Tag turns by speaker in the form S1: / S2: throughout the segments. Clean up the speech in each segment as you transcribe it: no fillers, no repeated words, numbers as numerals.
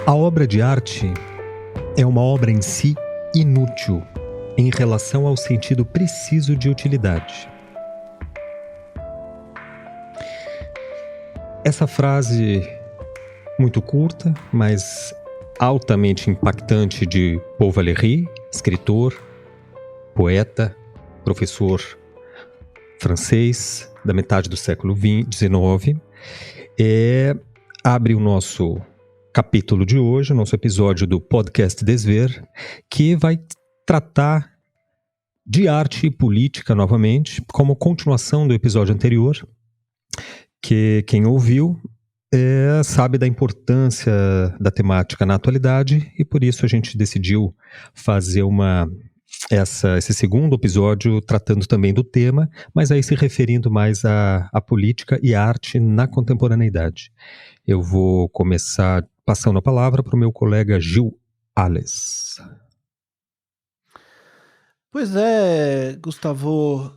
S1: A obra de arte é uma obra em si inútil em relação ao sentido preciso de utilidade. Essa frase muito curta, mas altamente impactante de Paul Valéry, escritor, poeta, professor francês da metade do século XIX, abre o nosso capítulo de hoje, o nosso episódio do podcast Desver, que vai tratar de arte e política novamente, como continuação do episódio anterior, que quem ouviu sabe da importância da temática na atualidade, e por isso a gente decidiu fazer esse segundo episódio tratando também do tema, mas aí se referindo mais à política e à arte na contemporaneidade. Eu vou começar passando a palavra para o meu colega Gil Ales.
S2: Pois é, Gustavo.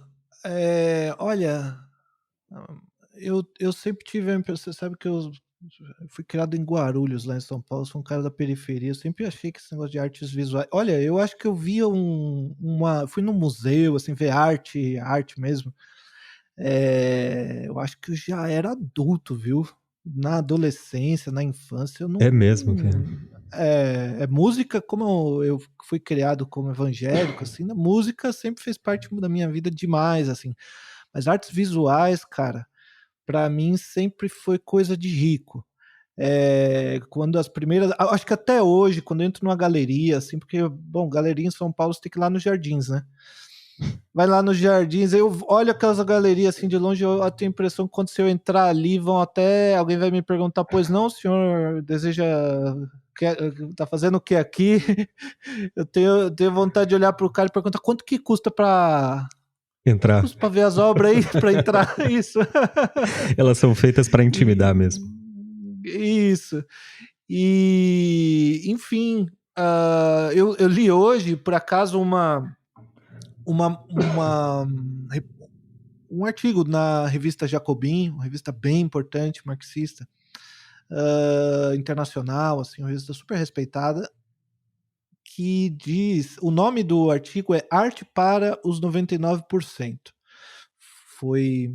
S2: Olha, eu sempre tive a impressão, você sabe que eu fui criado em Guarulhos, lá em São Paulo, sou um cara da periferia, eu sempre achei que esse negócio de artes visuais... Olha, eu acho que eu via fui num museu, assim, ver arte mesmo. Eu acho que eu já era adulto, viu? Na adolescência, na infância, eu não...
S1: É mesmo, cara.
S2: Música, como eu fui criado como evangélico, assim, a música sempre fez parte da minha vida demais, assim. Mas artes visuais, cara, pra mim sempre foi coisa de rico. Quando as primeiras... Acho que até hoje, quando eu entro numa galeria, assim, porque, bom, galeria em São Paulo você tem que ir lá nos Jardins, né? Vai lá nos Jardins, eu olho aquelas galerias assim de longe, eu tenho a impressão que quando se eu entrar ali, alguém vai me perguntar, pois não, o senhor deseja, tá fazendo o que aqui? Eu tenho vontade de olhar pro cara e perguntar quanto que custa pra
S1: Entrar.
S2: custa pra ver as obras aí, pra entrar, isso.
S1: Elas são feitas para intimidar mesmo.
S2: Isso. E, enfim, eu li hoje, por acaso, um artigo na revista Jacobin, uma revista bem importante, marxista, internacional, assim, uma revista super respeitada, que diz... O nome do artigo é Arte para os 99%. Foi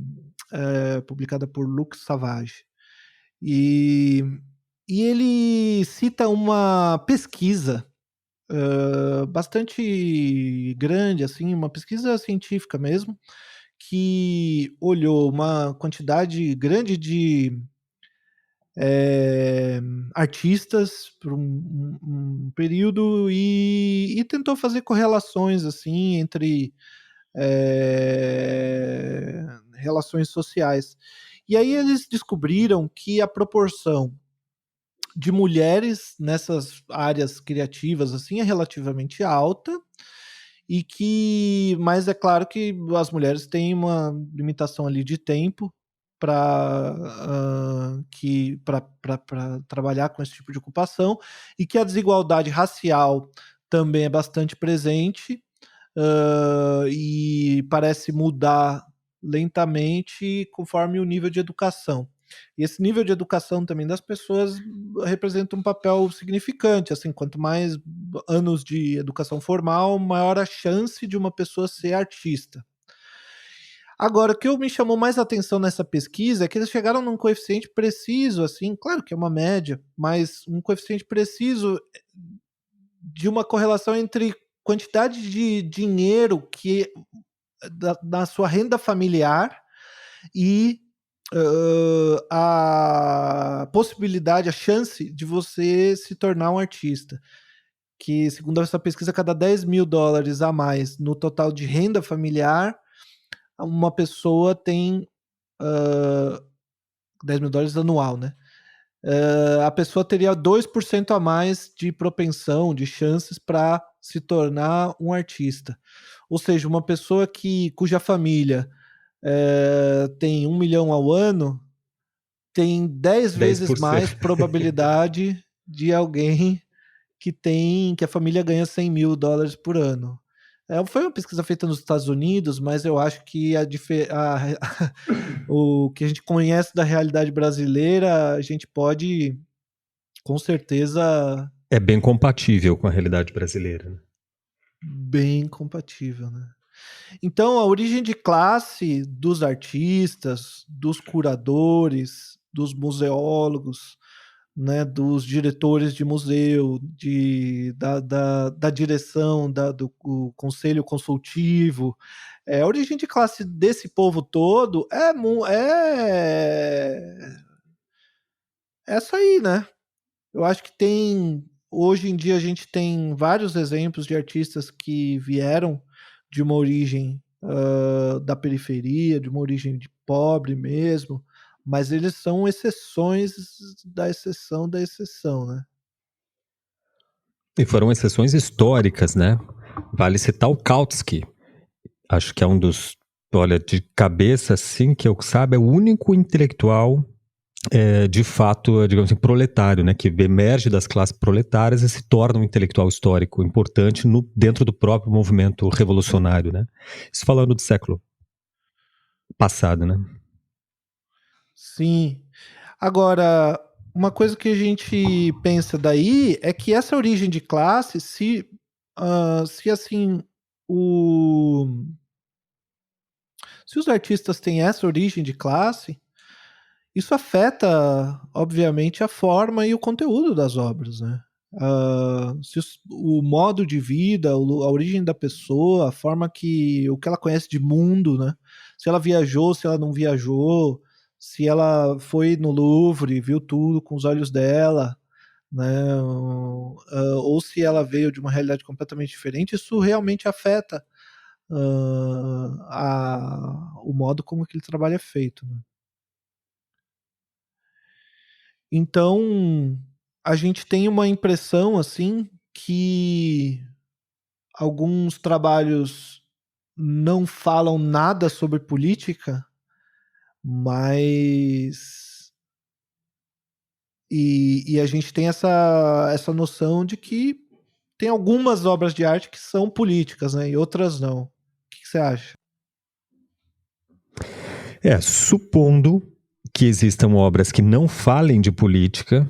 S2: publicada por Lux Savage. E ele cita uma pesquisa bastante grande, assim, uma pesquisa científica mesmo, que olhou uma quantidade grande de artistas por um período e tentou fazer correlações assim entre relações sociais. E aí eles descobriram que a proporção de mulheres nessas áreas criativas assim é relativamente alta, mas é claro que as mulheres têm uma limitação ali de tempo para trabalhar com esse tipo de ocupação, e que a desigualdade racial também é bastante presente, e parece mudar lentamente conforme o nível de educação. E esse nível de educação também das pessoas representa um papel significante, assim, quanto mais anos de educação formal, maior a chance de uma pessoa ser artista. Agora, o que me chamou mais atenção nessa pesquisa é que eles chegaram num coeficiente preciso, assim, claro que é uma média, mas um coeficiente preciso de uma correlação entre quantidade de dinheiro da sua renda familiar e a possibilidade, a chance de você se tornar um artista. Que, segundo essa pesquisa, cada $10.000 a mais no total de renda familiar, uma pessoa tem $10.000 anual, né? A pessoa teria 2% a mais de propensão, de chances para se tornar um artista. Ou seja, uma pessoa cuja família tem 1 milhão ao ano, tem 10 vezes
S1: 10%.
S2: mais probabilidade de alguém que a família ganha $100.000 por ano. Foi uma pesquisa feita nos Estados Unidos, mas eu acho que o que a gente conhece da realidade brasileira, a gente pode com certeza
S1: É bem compatível com a realidade brasileira, né?
S2: bem compatível, né? Então, a origem de classe dos artistas, dos curadores, dos museólogos, né, dos diretores de museu, da direção, do conselho consultivo, a origem de classe desse povo todo é essa aí, né? Eu acho que hoje em dia a gente tem vários exemplos de artistas que vieram de uma origem da periferia, de uma origem de pobre mesmo, mas eles são exceções da exceção da exceção, né?
S1: E foram exceções históricas, né? Vale citar o Kautsky. Acho que é um dos, olha, de cabeça, assim, que eu saiba, é o único intelectual, de fato, digamos assim, proletário, né? Que emerge das classes proletárias e se torna um intelectual histórico importante dentro do próprio movimento revolucionário, né? Isso falando do século passado, né?
S2: Sim. Agora, uma coisa que a gente pensa daí é que essa origem de classe, se assim, o, se os artistas têm essa origem de classe, isso afeta, obviamente, a forma e o conteúdo das obras, né? Se o modo de vida, a origem da pessoa, a forma o que ela conhece de mundo, né? Se ela viajou, se ela não viajou, se ela foi no Louvre, viu tudo com os olhos dela, né? Ou se ela veio de uma realidade completamente diferente, isso realmente afeta o modo como aquele trabalho é feito, né? Então, a gente tem uma impressão assim que alguns trabalhos não falam nada sobre política, mas e a gente tem essa noção de que tem algumas obras de arte que são políticas, né? E outras não. O que você acha?
S1: Supondo que existam obras que não falem de política,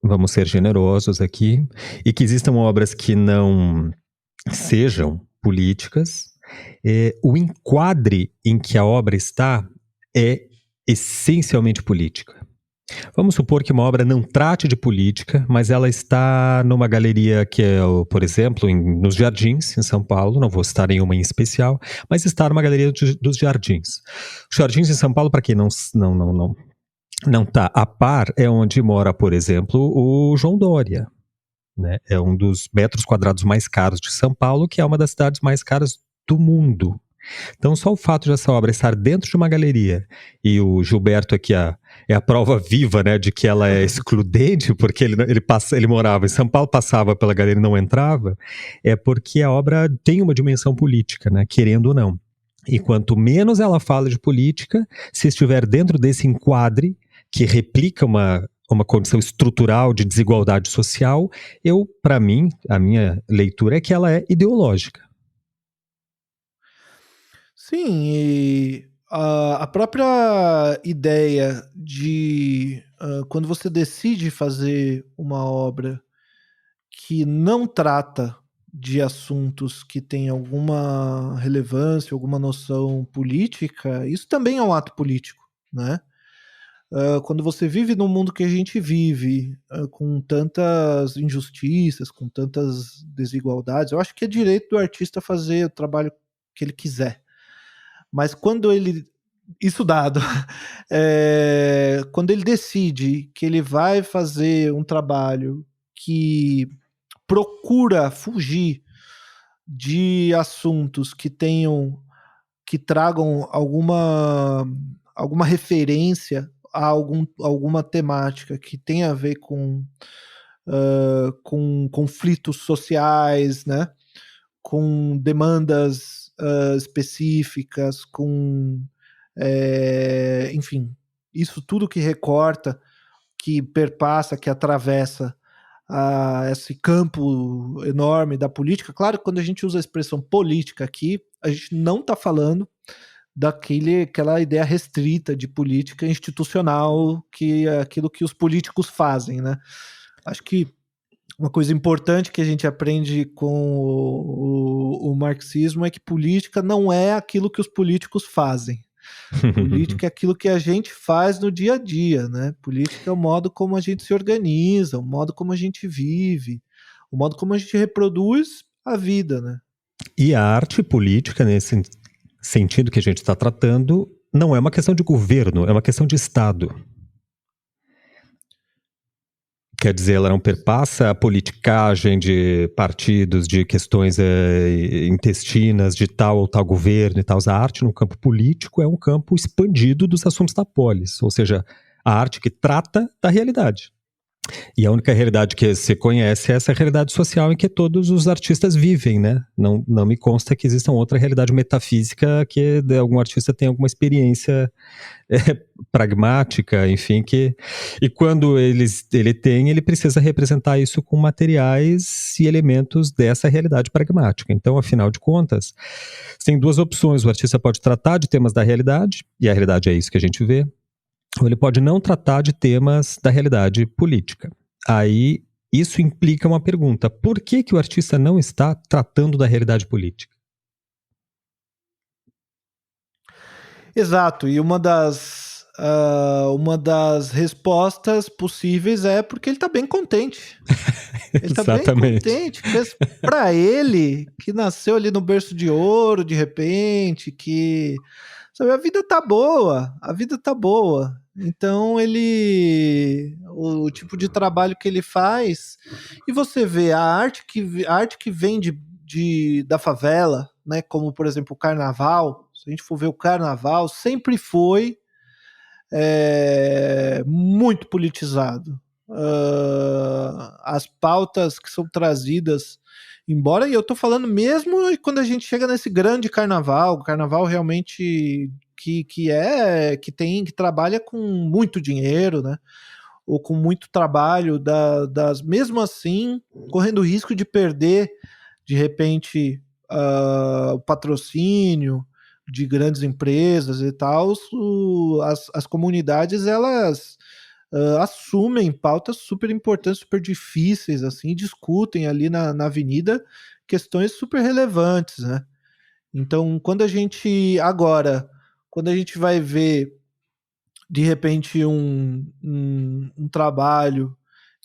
S1: vamos ser generosos aqui, e que existam obras que não sejam políticas, o enquadre em que a obra está é essencialmente política. Vamos supor que uma obra não trate de política, mas ela está numa galeria que é, por exemplo, nos Jardins, em São Paulo, não vou citar nenhuma em especial, mas está numa galeria dos Jardins. Os Jardins em São Paulo, para quem não está a par, é onde mora, por exemplo, o João Dória. Né? É um dos metros quadrados mais caros de São Paulo, que é uma das cidades mais caras do mundo. Então, só o fato dessa obra estar dentro de uma galeria, e o Gilberto aqui é a prova viva, né, de que ela é excludente, porque ele morava em São Paulo, passava pela galeria e não entrava, é porque a obra tem uma dimensão política, né, querendo ou não. E quanto menos ela fala de política, se estiver dentro desse enquadre, que replica uma condição estrutural de desigualdade social, para mim, a minha leitura é que ela é ideológica.
S2: Sim, e a própria ideia de quando você decide fazer uma obra que não trata de assuntos que têm alguma relevância, alguma noção política, isso também é um ato político, né? Quando você vive no mundo que a gente vive, com tantas injustiças, com tantas desigualdades, eu acho que é direito do artista fazer o trabalho que ele quiser. Mas quando ele. Isso dado. Quando ele decide que ele vai fazer um trabalho que procura fugir de assuntos que tragam alguma referência a alguma temática que tenha a ver com conflitos sociais, né? Com demandas específicas, enfim, isso tudo que recorta, que perpassa, que atravessa esse campo enorme da política. Claro que quando a gente usa a expressão política aqui, a gente não está falando daquela ideia restrita de política institucional, que é aquilo que os políticos fazem, né? Acho que uma coisa importante que a gente aprende com o marxismo é que política não é aquilo que os políticos fazem. Política é aquilo que a gente faz no dia a dia, né? Política é o modo como a gente se organiza, o modo como a gente vive, o modo como a gente reproduz a vida, né?
S1: E a arte política, nesse sentido que a gente está tratando, não é uma questão de governo, é uma questão de Estado. Quer dizer, ela não perpassa a politicagem de partidos, de questões intestinas de tal ou tal governo e tal. A arte no campo político é um campo expandido dos assuntos da polis, ou seja, a arte que trata da realidade. E a única realidade que se conhece é essa realidade social em que todos os artistas vivem, né? Não me consta que exista outra realidade metafísica que algum artista tenha alguma experiência pragmática, enfim, e quando ele tem, ele precisa representar isso com materiais e elementos dessa realidade pragmática. Então, afinal de contas, tem duas opções: o artista pode tratar de temas da realidade, e a realidade é isso que a gente vê, ou ele pode não tratar de temas da realidade política. Aí, isso implica uma pergunta: por que o artista não está tratando da realidade política?
S2: Exato, e uma das respostas possíveis é porque ele está bem contente. Ele está bem contente, para ele, que nasceu ali no berço de ouro, de repente, que... Sabe, a vida tá boa. Então o tipo de trabalho que ele faz, e você vê a arte que vem da favela, né, como por exemplo o carnaval. Se a gente for ver o carnaval, sempre foi muito politizado. As pautas que são trazidas, embora, e eu tô falando mesmo quando a gente chega nesse grande carnaval, o carnaval realmente que trabalha com muito dinheiro, né? Ou com muito trabalho, mesmo assim, correndo o risco de perder, de repente, o patrocínio de grandes empresas e tal. As comunidades, elas assumem pautas super importantes, super difíceis, assim, discutem ali na avenida questões super relevantes, né? Então, quando a gente vai ver, de repente, um trabalho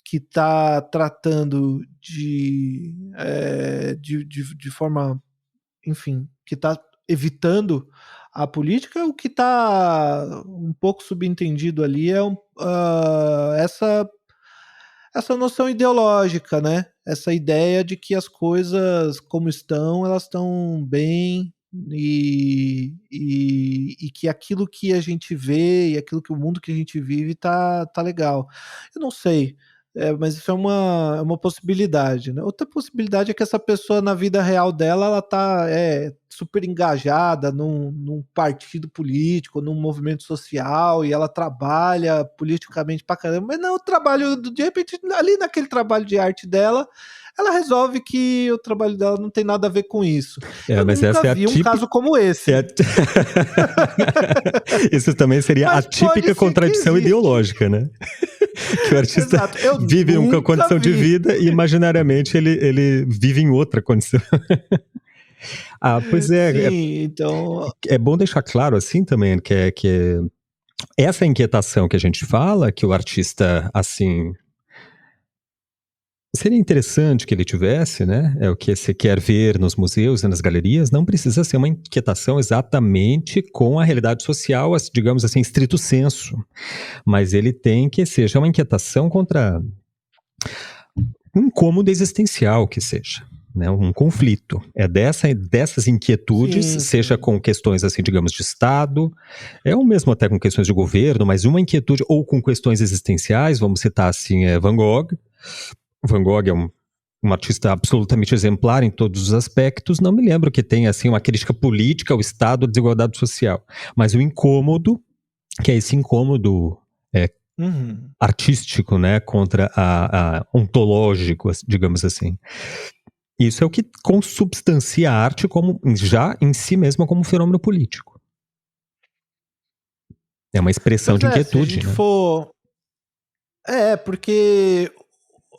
S2: que está tratando de forma, enfim, que está evitando a política, o que está um pouco subentendido ali é essa noção ideológica, né? Essa ideia de que as coisas como estão, elas estão bem, e que aquilo que a gente vê e aquilo que o mundo que a gente vive tá legal. Eu não sei, mas isso é uma possibilidade, né? Outra possibilidade é que essa pessoa, na vida real dela, ela tá super engajada num partido político, num movimento social, e ela trabalha politicamente pra caramba, mas não, o trabalho, de repente, ali naquele trabalho de arte dela, ela resolve que o trabalho dela não tem nada a ver com isso. Eu
S1: mas
S2: nunca
S1: essa
S2: vi um caso como esse.
S1: Isso também seria
S2: mas
S1: a típica contradição ideológica, né? Que o artista vive uma condição de vida e imaginariamente ele vive em outra condição. Pois é.
S2: Sim, então...
S1: É bom deixar claro assim também que essa inquietação que a gente fala, que o artista, assim, seria interessante que ele tivesse, né? É o que você quer ver nos museus e nas galerias, não precisa ser uma inquietação exatamente com a realidade social, digamos assim, estrito sensu. Mas ele tem que seja uma inquietação contra um incômodo existencial que seja. Né, um conflito. É dessas inquietudes,
S2: sim,
S1: seja
S2: sim.
S1: com questões, assim, digamos, de Estado, ou mesmo até com questões de governo, mas uma inquietude, ou com questões existenciais, vamos citar assim, Van Gogh. Van Gogh é um artista absolutamente exemplar em todos os aspectos. Não me lembro que tenha assim, uma crítica política ao Estado, à desigualdade social, mas o incômodo, que é esse incômodo artístico, né, contra a ontológico, digamos assim. Isso é o que consubstancia a arte já em si mesma como um fenômeno político. É uma expressão
S2: Pois
S1: de
S2: é, se a
S1: inquietude,
S2: gente
S1: né?
S2: for. Porque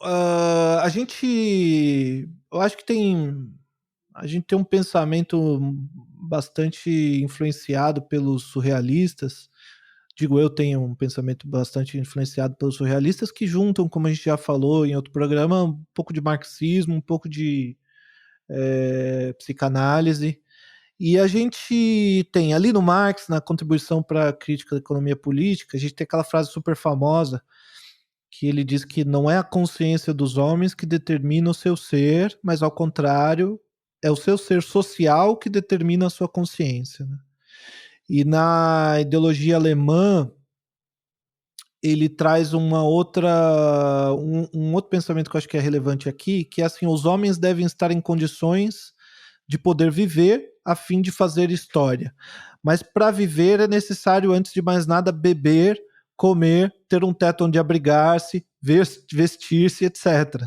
S2: a gente. Eu acho que tem. A gente tem um pensamento bastante influenciado pelos surrealistas. Digo, eu tenho um pensamento bastante influenciado pelos surrealistas que juntam, como a gente já falou em outro programa, um pouco de marxismo, um pouco de psicanálise. E a gente tem ali no Marx, na contribuição para a crítica da economia política, a gente tem aquela frase super famosa que ele diz que não é a consciência dos homens que determina o seu ser, mas ao contrário, é o seu ser social que determina a sua consciência, né? E na ideologia alemã, ele traz um outro pensamento que eu acho que é relevante aqui, que é assim, os homens devem estar em condições de poder viver a fim de fazer história. Mas para viver é necessário, antes de mais nada, beber, comer, ter um teto onde abrigar-se, vestir-se, etc.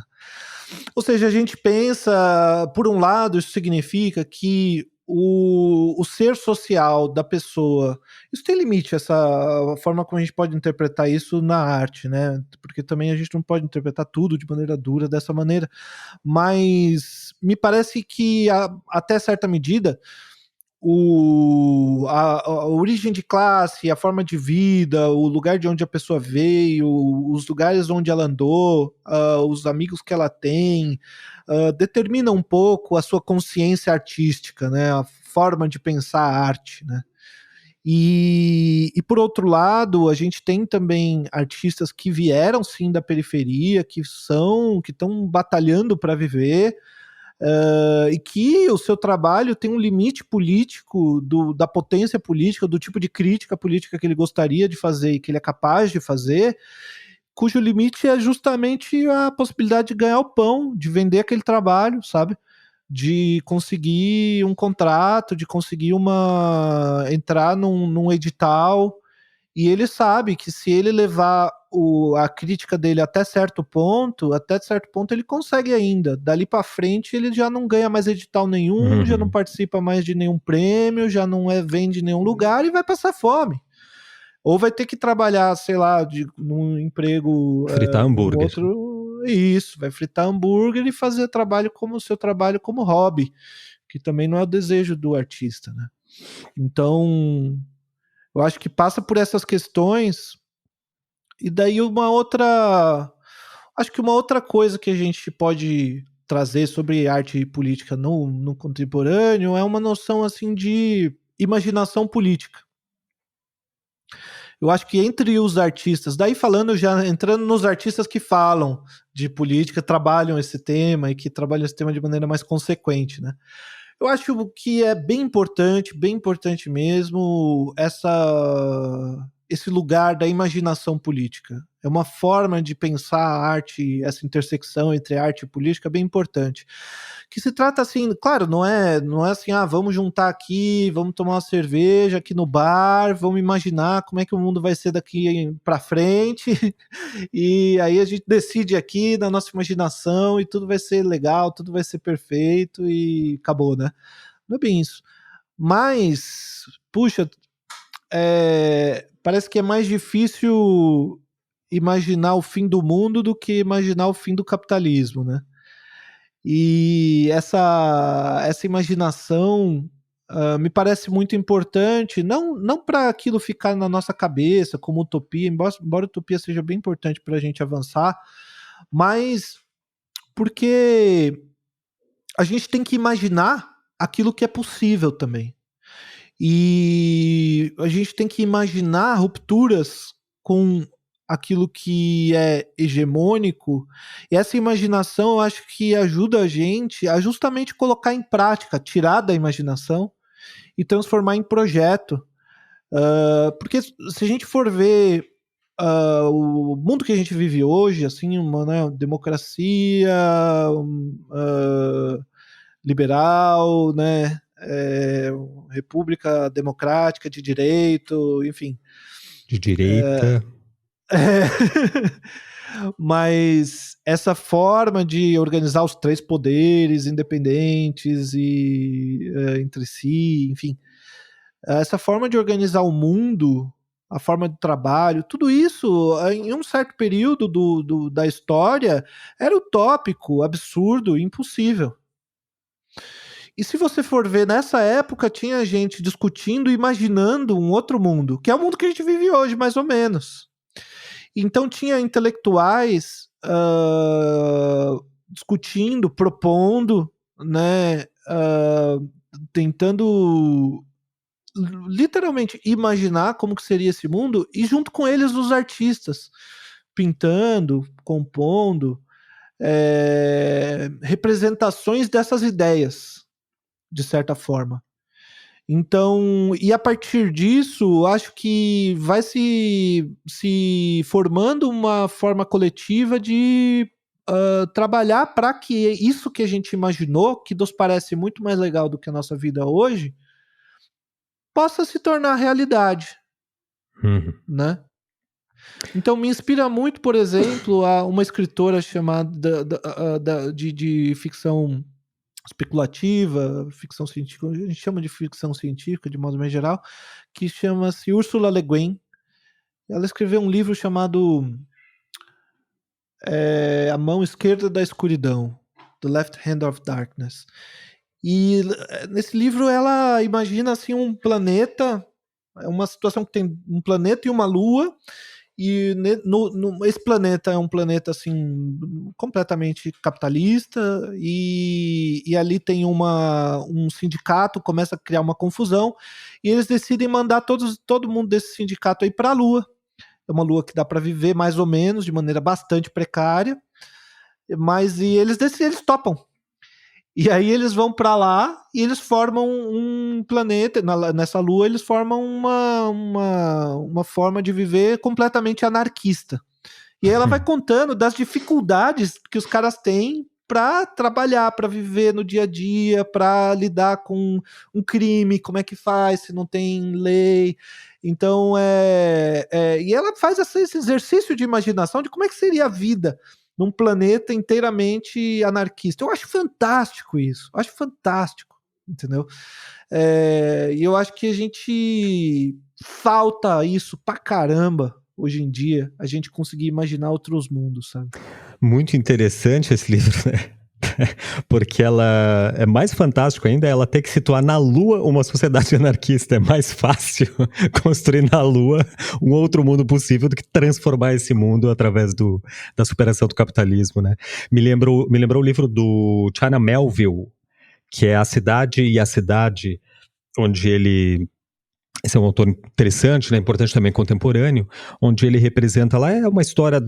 S2: Ou seja, a gente pensa, por um lado, isso significa que o ser social da pessoa, isso tem limite, essa forma como a gente pode interpretar isso na arte, né? Porque também a gente não pode interpretar tudo de maneira dura dessa maneira, mas me parece que até certa medida a origem de classe, a forma de vida, o lugar de onde a pessoa veio, os lugares onde ela andou, os amigos que ela tem, determina um pouco a sua consciência artística, né? A forma de pensar a arte, né? E por outro lado, a gente tem também artistas que vieram sim da periferia, que estão batalhando para viver, e que o seu trabalho tem um limite político, da potência política, do tipo de crítica política que ele gostaria de fazer e que ele é capaz de fazer, cujo limite é justamente a possibilidade de ganhar o pão, de vender aquele trabalho, sabe? De conseguir um contrato, de conseguir entrar num edital, e ele sabe que se ele levar a crítica dele até certo ponto ele consegue ainda. Dali para frente ele já não ganha mais edital nenhum, já não
S1: Uhum.
S2: participa mais de nenhum prêmio, já não vende em nenhum lugar e vai passar fome. Ou vai ter que trabalhar, sei lá, num emprego,
S1: Fritar
S2: num
S1: hambúrguer.
S2: outro. Isso, vai fritar hambúrguer e fazer trabalho como o seu trabalho como hobby, que também não é o desejo do artista, né? Então, eu acho que passa por essas questões. E daí acho que uma outra coisa que a gente pode trazer sobre arte e política no contemporâneo é uma noção assim de imaginação política. Eu acho que entre os artistas, daí falando já entrando nos artistas que falam de política, trabalham esse tema e que trabalham esse tema de maneira mais consequente, né? Eu acho que é bem importante mesmo esse lugar da imaginação política. É uma forma de pensar a arte, essa intersecção entre arte e política bem importante. Que se trata assim, claro, não é assim, vamos juntar aqui, vamos tomar uma cerveja aqui no bar, vamos imaginar como é que o mundo vai ser daqui para frente, e aí a gente decide aqui na nossa imaginação e tudo vai ser legal, tudo vai ser perfeito e acabou, né? Não é bem isso. Mas, puxa, parece que é mais difícil imaginar o fim do mundo do que imaginar o fim do capitalismo, né? E essa imaginação me parece muito importante, não para aquilo ficar na nossa cabeça como utopia, embora utopia seja bem importante para a gente avançar, mas porque a gente tem que imaginar aquilo que é possível também. E a gente tem que imaginar rupturas com aquilo que é hegemônico, e essa imaginação eu acho que ajuda a gente a justamente colocar em prática, tirar da imaginação e transformar em projeto. Porque se a gente for ver o mundo que a gente vive hoje, assim, uma, né, democracia liberal, né, república democrática de direito, enfim.
S1: De direita.
S2: Mas essa forma de organizar os três poderes independentes e entre si, enfim, essa forma de organizar o mundo a forma de trabalho, tudo isso, em um certo período da história, era utópico, absurdo, impossível. E se você for ver, nessa época tinha gente discutindo e imaginando um outro mundo, que é o mundo que a gente vive hoje, mais ou menos. Então tinha intelectuais discutindo, propondo, né, tentando literalmente imaginar como que seria esse mundo, e junto com eles os artistas, pintando, compondo, representações dessas ideias, de certa forma. Então, e a partir disso, acho que vai se formando uma forma coletiva de trabalhar para que isso que a gente imaginou, que nos parece muito mais legal do que a nossa vida hoje, possa se tornar realidade, né? Então me inspira muito, por exemplo, a uma escritora chamada de ficção especulativa, ficção científica, a gente chama de ficção científica de modo mais geral, que chama-se Ursula Le Guin. Ela escreveu um livro chamado A Mão Esquerda da Escuridão, The Left Hand of Darkness. E nesse livro ela imagina assim um planeta, uma situação que tem um planeta e uma lua, e esse planeta é um planeta assim completamente capitalista, e ali tem um sindicato, começa a criar uma confusão, e eles decidem mandar todo mundo desse sindicato aí para a Lua. É uma lua que dá para viver mais ou menos de maneira bastante precária, mas eles topam. E aí eles vão para lá e eles formam um planeta, nessa lua eles formam uma forma de viver completamente anarquista. E aí ela vai contando das dificuldades que os caras têm para trabalhar, para viver no dia a dia, para lidar com um crime, como é que faz se não tem lei. Então, e ela faz esse exercício de imaginação de como é que seria a vida num planeta inteiramente anarquista. Eu acho fantástico isso, acho fantástico, entendeu? E eu acho que a gente falta isso pra caramba hoje em dia, a gente conseguir imaginar outros mundos, sabe?
S1: Muito interessante esse livro, né? Porque ela é mais fantástico ainda ela ter que situar na Lua uma sociedade anarquista. É mais fácil construir na Lua um outro mundo possível do que transformar esse mundo através da superação do capitalismo, né? Me lembrou o livro do China Melville, que é A Cidade e a Cidade, onde ele... Esse é um autor interessante, né, importante também contemporâneo, onde ele representa lá, é uma história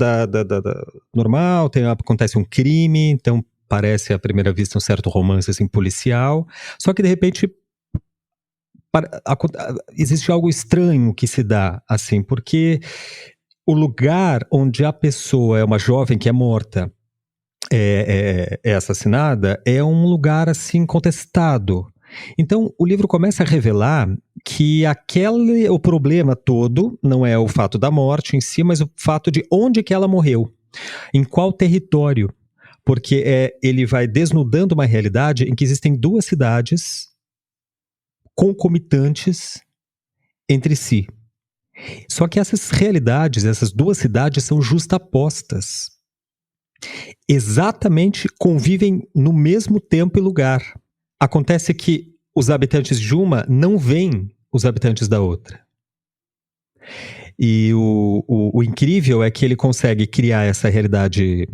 S1: normal, acontece um crime, então parece à primeira vista um certo romance assim, policial, só que de repente existe algo estranho que se dá, assim, porque o lugar onde a pessoa é uma jovem que é morta, é assassinada, é um lugar assim contestado. Então o livro começa a revelar que o problema todo não é o fato da morte em si, mas o fato de onde que ela morreu, em qual território, porque ele vai desnudando uma realidade em que existem duas cidades concomitantes entre si. Só que essas realidades, essas duas cidades são justapostas. Exatamente convivem no mesmo tempo e lugar. Acontece que os habitantes de uma não veem os habitantes da outra. E o incrível é que ele consegue criar essa realidade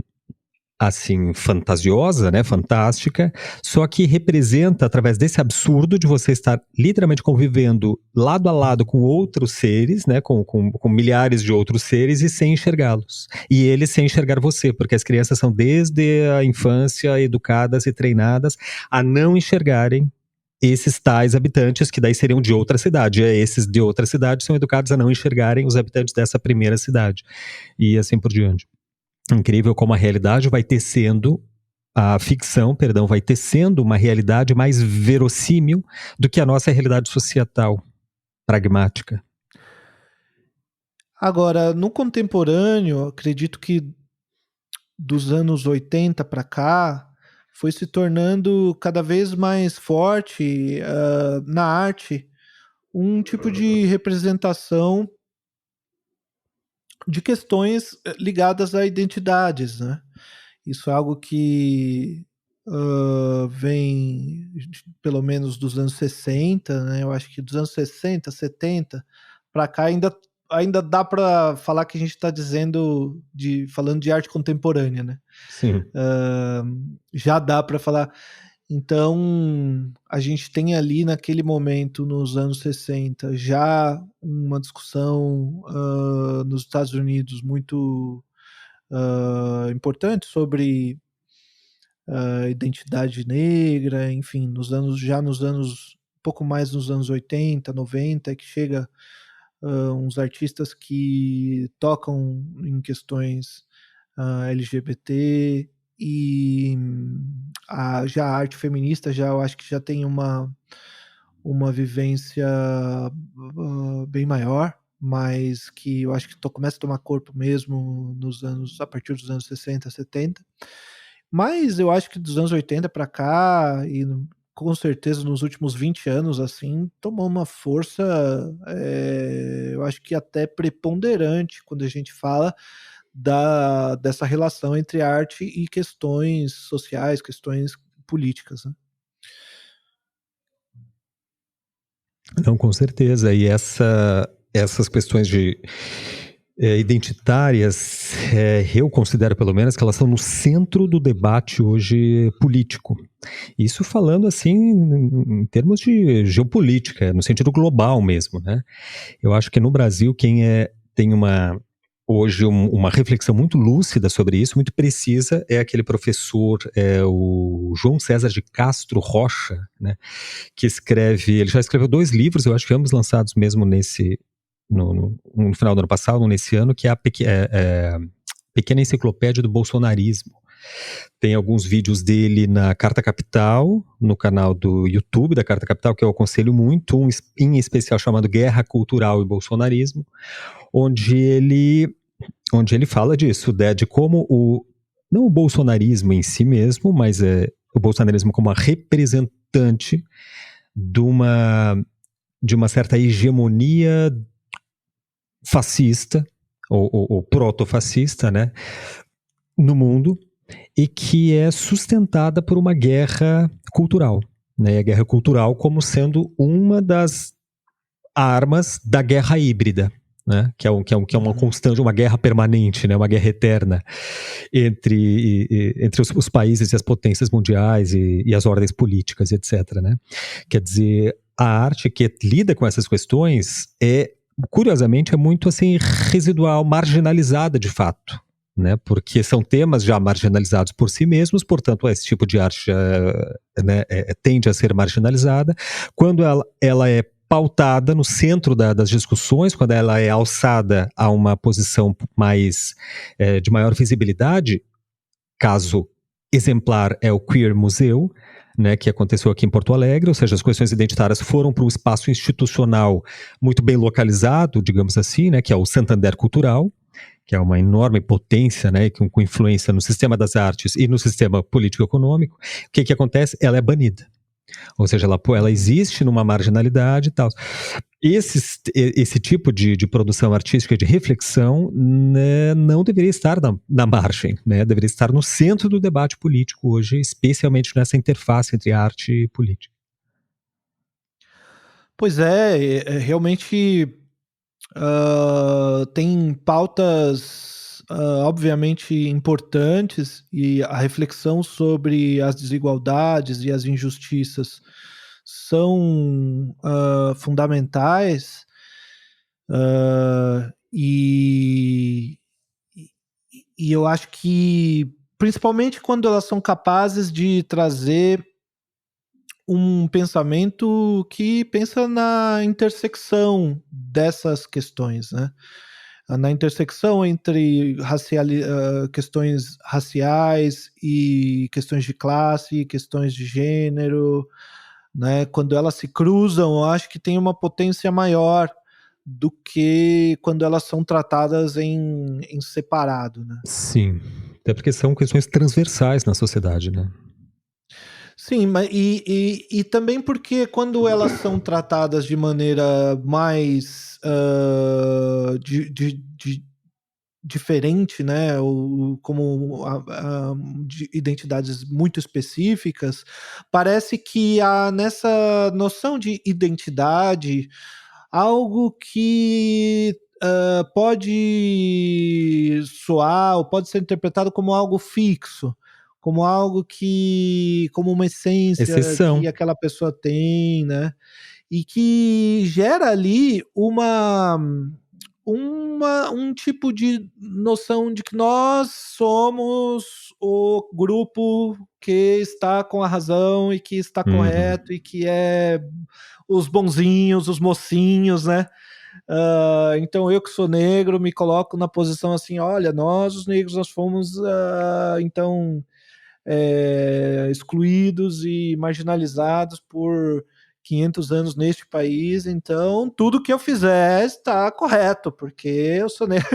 S1: assim, fantasiosa, né, fantástica, só que representa, através desse absurdo de você estar literalmente convivendo lado a lado com outros seres, né, com milhares de outros seres e sem enxergá-los. E eles sem enxergar você, porque as crianças são desde a infância educadas e treinadas a não enxergarem esses tais habitantes que daí seriam de outra cidade. Esses de outra cidade são educados a não enxergarem os habitantes dessa primeira cidade. E assim por diante. Incrível como a realidade vai tecendo, a ficção, perdão, vai tecendo uma realidade mais verossímil do que a nossa realidade societal, pragmática.
S2: Agora, no contemporâneo, acredito que dos anos 80 para cá, foi se tornando cada vez mais forte na arte um tipo de representação de questões ligadas a identidades, né? Isso é algo que vem pelo menos dos anos 60, né? Eu acho que dos anos 60, 70 para cá ainda dá para falar que a gente está falando de arte contemporânea, né?
S1: Sim.
S2: Já dá para falar. Então, a gente tem ali naquele momento, nos anos 60, já uma discussão nos Estados Unidos muito importante sobre identidade negra, enfim, pouco mais nos anos 80, 90, que chega uns artistas que tocam em questões LGBT e já a arte feminista eu acho que já tem uma vivência bem maior, mas que eu acho que começa a tomar corpo mesmo a partir dos anos 60, 70. Mas eu acho que dos anos 80 para cá, e com certeza nos últimos 20 anos, assim, tomou uma força, eu acho que até preponderante quando a gente fala dessa relação entre arte e questões sociais, questões políticas, né?
S1: Não, com certeza. E essas questões identitárias, eu considero pelo menos que elas estão no centro do debate hoje político. Isso falando assim em termos de geopolítica, no sentido global mesmo, né? Eu acho que no Brasil quem tem hoje uma reflexão muito lúcida sobre isso, muito precisa, é aquele professor, o João César de Castro Rocha, né? Que ele já escreveu 2 livros, eu acho que ambos lançados mesmo no final do ano passado, ou nesse ano, que é a Pequena Enciclopédia do Bolsonarismo. Tem alguns vídeos dele na Carta Capital, no canal do YouTube da Carta Capital, que eu aconselho muito, um em especial chamado Guerra Cultural e Bolsonarismo, onde ele fala disso, de como não o bolsonarismo em si mesmo, mas o bolsonarismo como a representante de uma certa hegemonia fascista, ou proto-fascista, né, no mundo, e que é sustentada por uma guerra cultural. Né, a guerra cultural como sendo uma das armas da guerra híbrida. Né, que é uma constante, uma guerra permanente, né, uma guerra eterna entre os países e as potências mundiais e as ordens políticas, etc. Né? Quer dizer, a arte que lida com essas questões curiosamente, é muito assim residual, marginalizada de fato. Né, porque são temas já marginalizados por si mesmos, portanto, esse tipo de arte tende a ser marginalizada. Quando ela é pautada no centro das discussões, quando ela é alçada a uma posição de maior visibilidade, caso exemplar é o Queer Museu, né, que aconteceu aqui em Porto Alegre, ou seja, as questões identitárias foram para um espaço institucional muito bem localizado, digamos assim, né, que é o Santander Cultural, que é uma enorme potência, né, com influência no sistema das artes e no sistema político-econômico. O que acontece? Ela é banida. Ou seja, ela existe numa marginalidade e tal. Esse tipo de produção artística, de reflexão, né, não deveria estar na margem, né, deveria estar no centro do debate político hoje, especialmente nessa interface entre arte e política.
S2: Pois realmente tem pautas obviamente importantes, e a reflexão sobre as desigualdades e as injustiças são fundamentais, e, e eu acho que principalmente quando elas são capazes de trazer um pensamento que pensa na intersecção dessas questões, né? Na intersecção entre questões raciais e questões de classe, questões de gênero, né? Quando elas se cruzam, eu acho que tem uma potência maior do que quando elas são tratadas em separado, né?
S1: Sim, até porque são questões transversais na sociedade, né?
S2: Sim, mas e também porque quando elas são tratadas de maneira mais diferente, né, como de identidades muito específicas, parece que há nessa noção de identidade algo que pode soar ou pode ser interpretado como algo fixo, como algo como uma essência
S1: Exceção.
S2: que aquela pessoa tem, né? E que gera ali um tipo de noção de que nós somos o grupo que está com a razão e que está
S1: Uhum.
S2: correto e que é os bonzinhos, os mocinhos, né? Então eu que sou negro me coloco na posição assim, olha, nós os negros nós fomos então excluídos e marginalizados por 500 anos neste país, então tudo que eu fizer está correto, porque eu sou negro.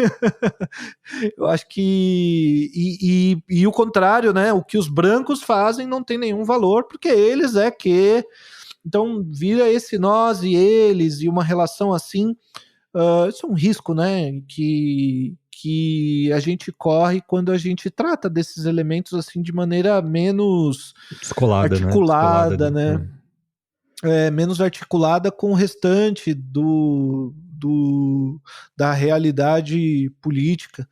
S2: Eu acho que e o contrário, né? O que os brancos fazem não tem nenhum valor, porque eles é que então vira esse nós e eles e uma relação assim. Isso é um risco, né? Que a gente corre quando a gente trata desses elementos assim de maneira menos
S1: Descolada, né? Descolada.
S2: articulada, né? Menos articulada com o restante da realidade política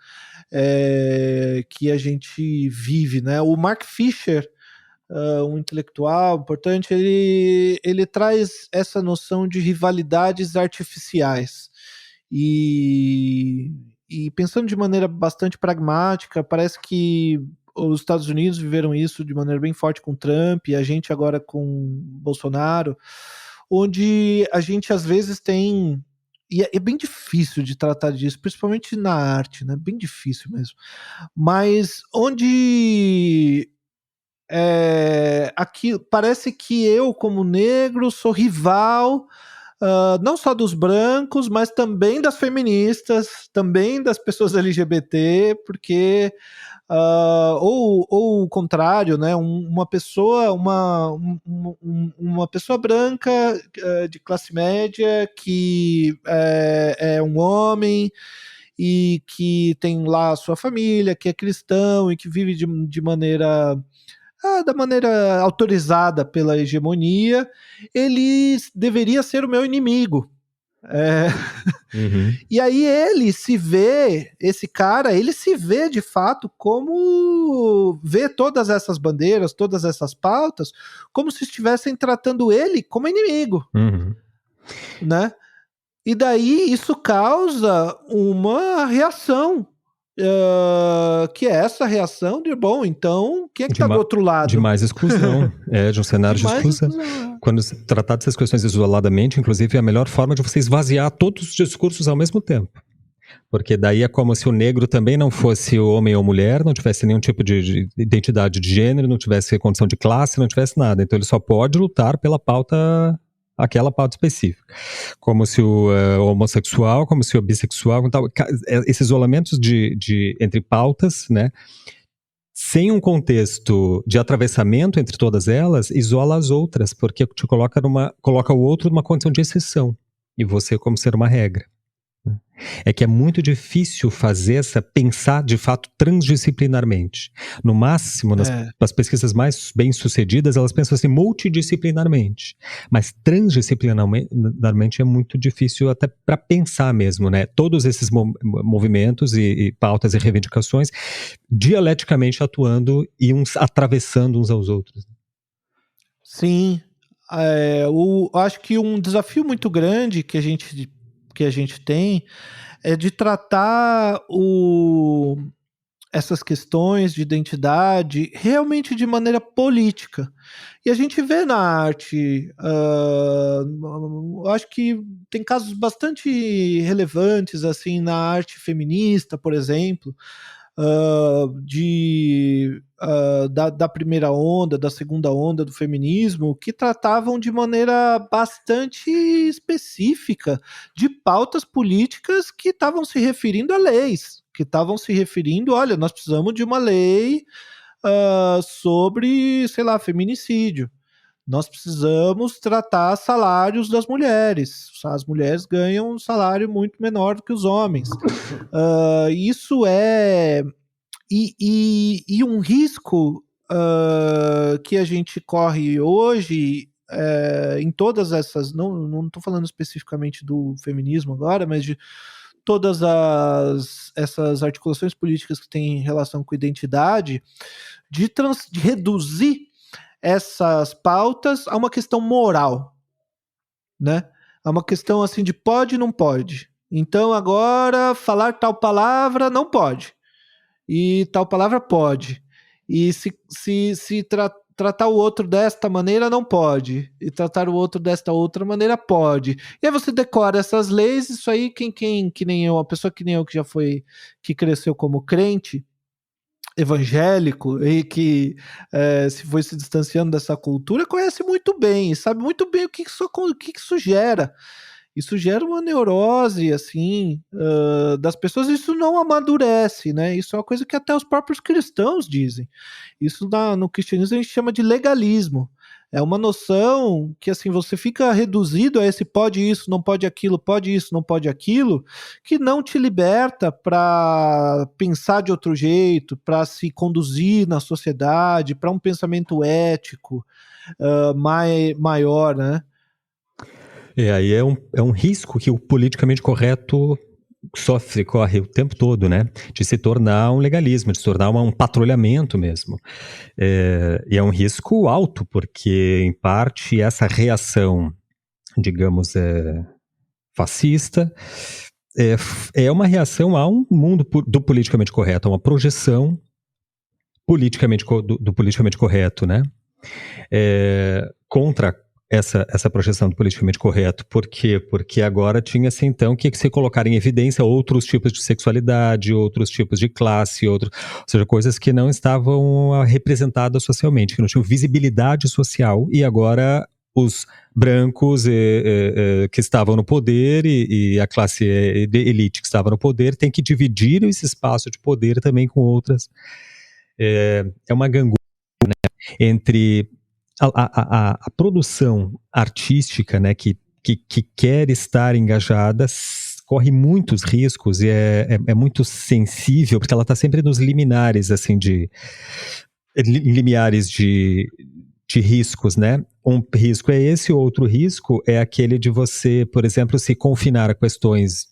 S2: que a gente vive, né? O Mark Fisher, um intelectual importante, ele traz essa noção de rivalidades artificiais. E, e pensando de maneira bastante pragmática, parece que os Estados Unidos viveram isso de maneira bem forte com Trump, e a gente agora com Bolsonaro, onde a gente às vezes tem. E é bem difícil de tratar disso, principalmente na arte, né? Bem difícil mesmo. Mas onde aqui parece que eu, como negro, sou rival não só dos brancos, mas também das feministas, também das pessoas LGBT, porque ou o contrário, né? Uma pessoa, uma pessoa branca de classe média que é um homem e que tem lá a sua família, que é cristão e que vive de maneira da maneira autorizada pela hegemonia, ele deveria ser o meu inimigo.
S1: Uhum.
S2: E aí esse cara, ele se vê de fato como vê todas essas bandeiras, todas essas pautas, como se estivessem tratando ele como inimigo,
S1: Uhum.
S2: né? E daí isso causa uma reação, que é essa reação de, bom, então quem é que
S1: De,
S2: está do outro
S1: de
S2: lado?
S1: mais exclusão, de um cenário de
S2: Demais
S1: exclusão.
S2: exclusão.
S1: Quando se tratar dessas questões isoladamente, inclusive, é a melhor forma de você esvaziar todos os discursos ao mesmo tempo. Porque daí é como se o negro também não fosse homem ou mulher, não tivesse nenhum tipo de identidade de gênero, não tivesse condição de classe, não tivesse nada. Então ele só pode lutar pela pauta, aquela pauta específica. Como se o homossexual, como se o bissexual, tal, esses isolamentos entre pautas, né? Sem um contexto de atravessamento entre todas elas, isola as outras, porque te coloca o outro numa condição de exceção, e você como ser uma regra. É que é muito difícil pensar de fato transdisciplinarmente. No máximo, nas pesquisas mais bem-sucedidas, elas pensam assim multidisciplinarmente. Mas transdisciplinarmente é muito difícil até para pensar mesmo, né? Todos esses movimentos e pautas e reivindicações dialeticamente atuando e atravessando uns aos outros.
S2: Sim. Acho que um desafio muito grande que a gente tem é de tratar essas questões de identidade realmente de maneira política. E a gente vê na arte, acho que tem casos bastante relevantes assim na arte feminista, por exemplo, da primeira onda, da segunda onda do feminismo, que tratavam de maneira bastante específica de pautas políticas que estavam se referindo a leis, que estavam se referindo, olha, nós precisamos de uma lei sobre, sei lá, feminicídio, Nós precisamos tratar salários das mulheres. As mulheres ganham um salário muito menor do que os homens. Isso é... E um risco que a gente corre hoje em todas essas... Não estou falando especificamente do feminismo agora, mas de todas essas articulações políticas que têm relação com identidade, de reduzir essas pautas a uma questão moral, né? A uma questão assim de pode e não pode. Então agora falar tal palavra não pode. E tal palavra pode. E se tratar o outro desta maneira não pode. E tratar o outro desta outra maneira pode. E aí você decora essas leis, isso aí que nem eu, uma pessoa que nem eu que cresceu como crente, evangélico e que se foi se distanciando dessa cultura, conhece muito bem, sabe muito bem o que isso gera. Isso gera uma neurose, assim, das pessoas. Isso não amadurece, né? Isso é uma coisa que até os próprios cristãos dizem. Isso no cristianismo a gente chama de legalismo. É uma noção que, assim, você fica reduzido a esse pode isso, não pode aquilo, pode isso, não pode aquilo, que não te liberta para pensar de outro jeito, para se conduzir na sociedade, para um pensamento ético maior, né?
S1: Aí é um risco que o politicamente correto corre o tempo todo, né? De se tornar um legalismo, de se tornar um patrulhamento mesmo. E é um risco alto, porque, em parte, essa reação, digamos, fascista, é uma reação a um mundo do politicamente correto, a uma projeção do politicamente correto, né? Contra essa projeção do politicamente correto. Por quê? Porque agora tinha-se, então, que se colocar em evidência outros tipos de sexualidade, outros tipos de classe, ou seja, coisas que não estavam representadas socialmente, que não tinham visibilidade social, e agora os brancos que estavam no poder e a classe elite que estava no poder tem que dividir esse espaço de poder também com outras. É uma gangorra, né, entre a produção artística, né, que quer estar engajada, corre muitos riscos e é muito sensível, porque ela está sempre nos limiares, assim, limiares de riscos, né? Um risco é esse, outro risco é aquele de você, por exemplo, se confinar a questões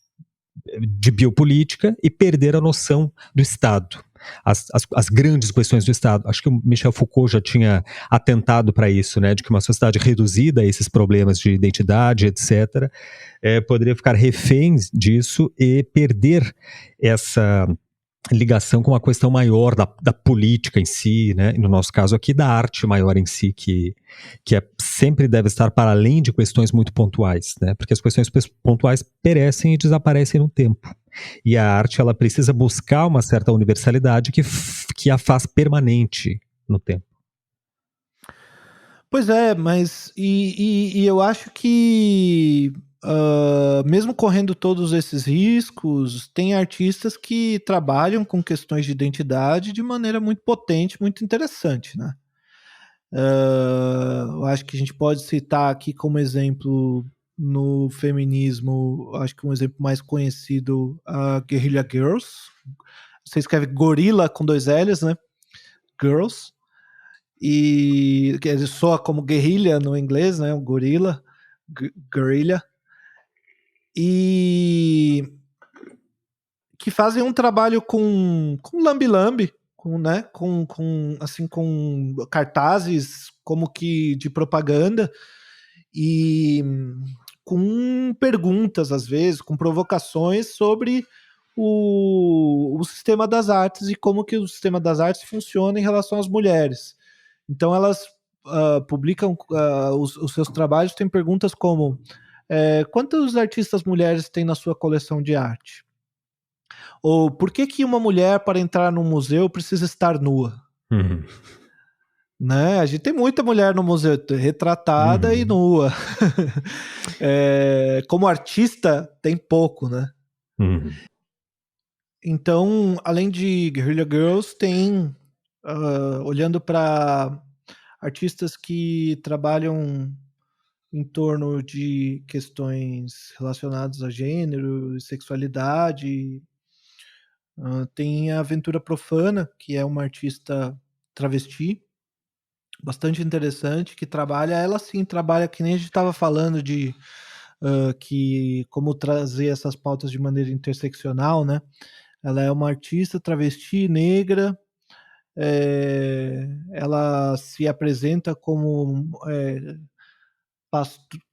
S1: de biopolítica e perder a noção do Estado. As grandes questões do Estado. Acho que o Michel Foucault já tinha atentado para isso, né, de que uma sociedade reduzida a esses problemas de identidade, etc., poderia ficar refém disso e perder essa ligação com uma questão maior da política em si, né? No nosso caso aqui, da arte maior em si, que sempre deve estar para além de questões muito pontuais, né? Porque as questões pontuais perecem e desaparecem no tempo. E a arte, ela precisa buscar uma certa universalidade que a faz permanente no tempo.
S2: Pois é, mas e eu acho que mesmo correndo todos esses riscos, tem artistas que trabalham com questões de identidade de maneira muito potente, muito interessante, né? Eu acho que a gente pode citar aqui como exemplo no feminismo, acho que um exemplo mais conhecido, a Guerrilla Girls. Você escreve gorila com 2 L's, né? Girls. E que soa como guerrilha no inglês, né? Um gorila, guerrilha. E que fazem um trabalho com lambe-lambe, né? Assim, com cartazes como que de propaganda e com perguntas, às vezes, com provocações sobre o sistema das artes e como que o sistema das artes funciona em relação às mulheres. Então elas publicam os seus trabalhos, tem perguntas como quantos artistas mulheres tem na sua coleção de arte? Ou por que uma mulher para entrar num museu precisa estar nua?
S1: Uhum.
S2: Né? A gente tem muita mulher no museu retratada e nua. Como artista, tem pouco, né?
S1: Uhum.
S2: Então, além de Guerrilla Girls, tem olhando para artistas que trabalham em torno de questões relacionadas a gênero e sexualidade. Tem a Aventura Profana, que é uma artista travesti, bastante interessante, que ela sim trabalha, que nem a gente estava falando de que como trazer essas pautas de maneira interseccional, né? Ela é uma artista travesti negra, ela se apresenta como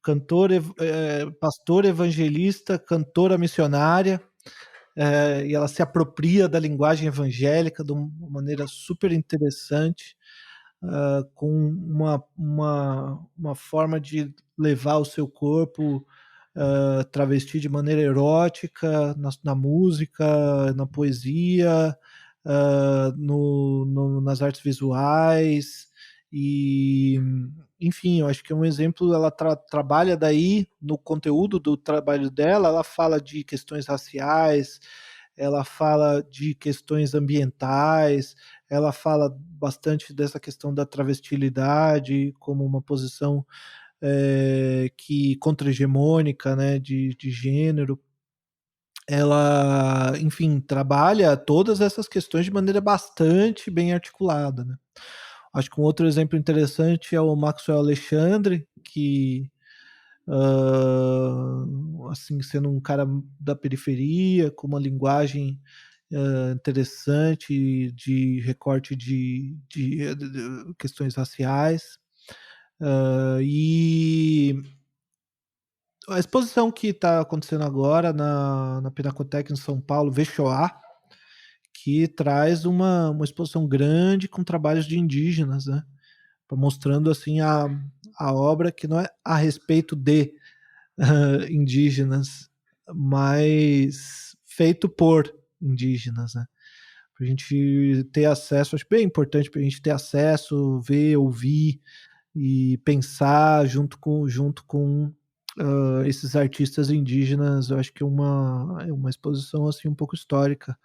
S2: cantora, pastora evangelista, cantora missionária, e ela se apropria da linguagem evangélica de uma maneira super interessante, com uma forma de levar o seu corpo travesti de maneira erótica, na música, na poesia, nas artes visuais, e enfim, eu acho que é um exemplo. Ela trabalha daí no conteúdo do trabalho dela, ela fala de questões raciais, ela fala de questões ambientais, ela fala bastante dessa questão da travestilidade como uma posição que contra-hegemônica, né, de gênero. Ela, enfim, trabalha todas essas questões de maneira bastante bem articulada, né? Acho que um outro exemplo interessante é o Maxwell Alexandre, que, assim, sendo um cara da periferia, com uma linguagem interessante de recorte de questões raciais. E a exposição que está acontecendo agora na Pinacoteca em São Paulo, Vexoá, que traz uma exposição grande com trabalhos de indígenas, né? Mostrando assim a obra que não é a respeito de indígenas, mas feito por indígenas, né? Para a gente ter acesso, acho bem importante para a gente ter acesso, ver, ouvir e pensar junto com esses artistas indígenas. Eu acho que é uma exposição assim um pouco histórica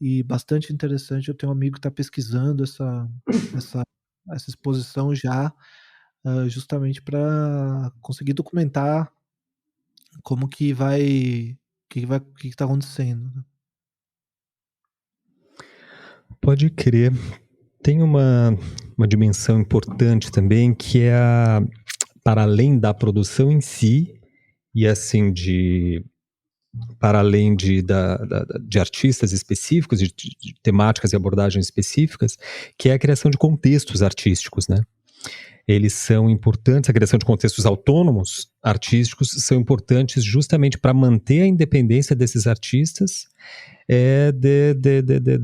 S2: e bastante interessante. Eu tenho um amigo que está pesquisando essa, essa exposição já, justamente para conseguir documentar como o que está acontecendo, né?
S1: Pode crer. Tem uma dimensão importante também, que é para além da produção em si, e assim, para além de artistas específicos, de temáticas e abordagens específicas, que é a criação de contextos artísticos, né? Eles são importantes, a criação de contextos autônomos, artísticos, são importantes justamente para manter a independência desses artistas,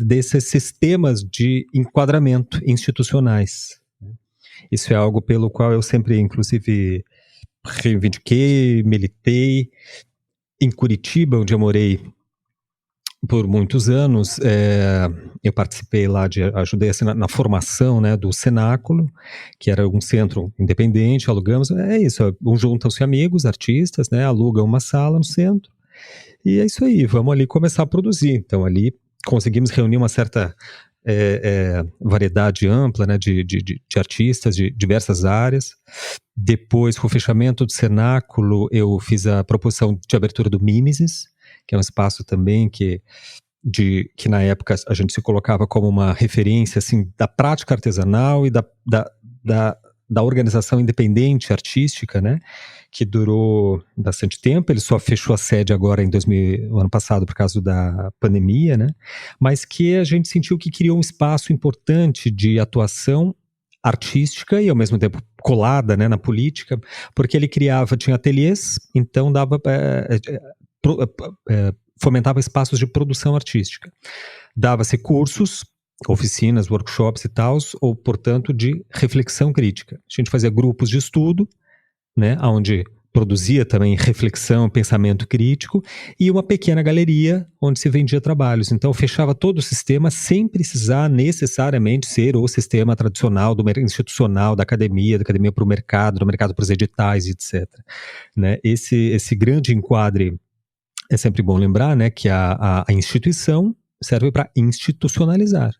S1: desses sistemas de enquadramento institucionais. Isso é algo pelo qual eu sempre, inclusive, reivindiquei, militei. Em Curitiba, onde eu morei por muitos anos, eu participei lá, ajudei assim, na formação, né, do Cenáculo, que era um centro independente. Alugamos, isso, juntam-se amigos, artistas, né, alugam uma sala no centro, e é isso aí, vamos ali começar a produzir. Então ali conseguimos reunir uma certa variedade ampla, né, de artistas de diversas áreas. Depois, com o fechamento do Cenáculo, eu fiz a proposição de abertura do Mimesis, que é um espaço também que na época a gente se colocava como uma referência assim, da prática artesanal e da organização independente artística, né, que durou bastante tempo. Ele só fechou a sede agora no ano passado por causa da pandemia, né, mas que a gente sentiu que criou um espaço importante de atuação artística e ao mesmo tempo colada, né, na política, porque ele tinha ateliês, então dava fomentava espaços de produção artística. Dava-se cursos, oficinas, workshops e tal, ou, portanto, de reflexão crítica. A gente fazia grupos de estudo, né, onde produzia também reflexão, pensamento crítico, e uma pequena galeria onde se vendia trabalhos. Então, fechava todo o sistema sem precisar necessariamente ser o sistema tradicional, institucional, da academia para o mercado, do mercado para os editais, etc. Né? Esse grande enquadre é sempre bom lembrar, né, que a instituição serve para institucionalizar.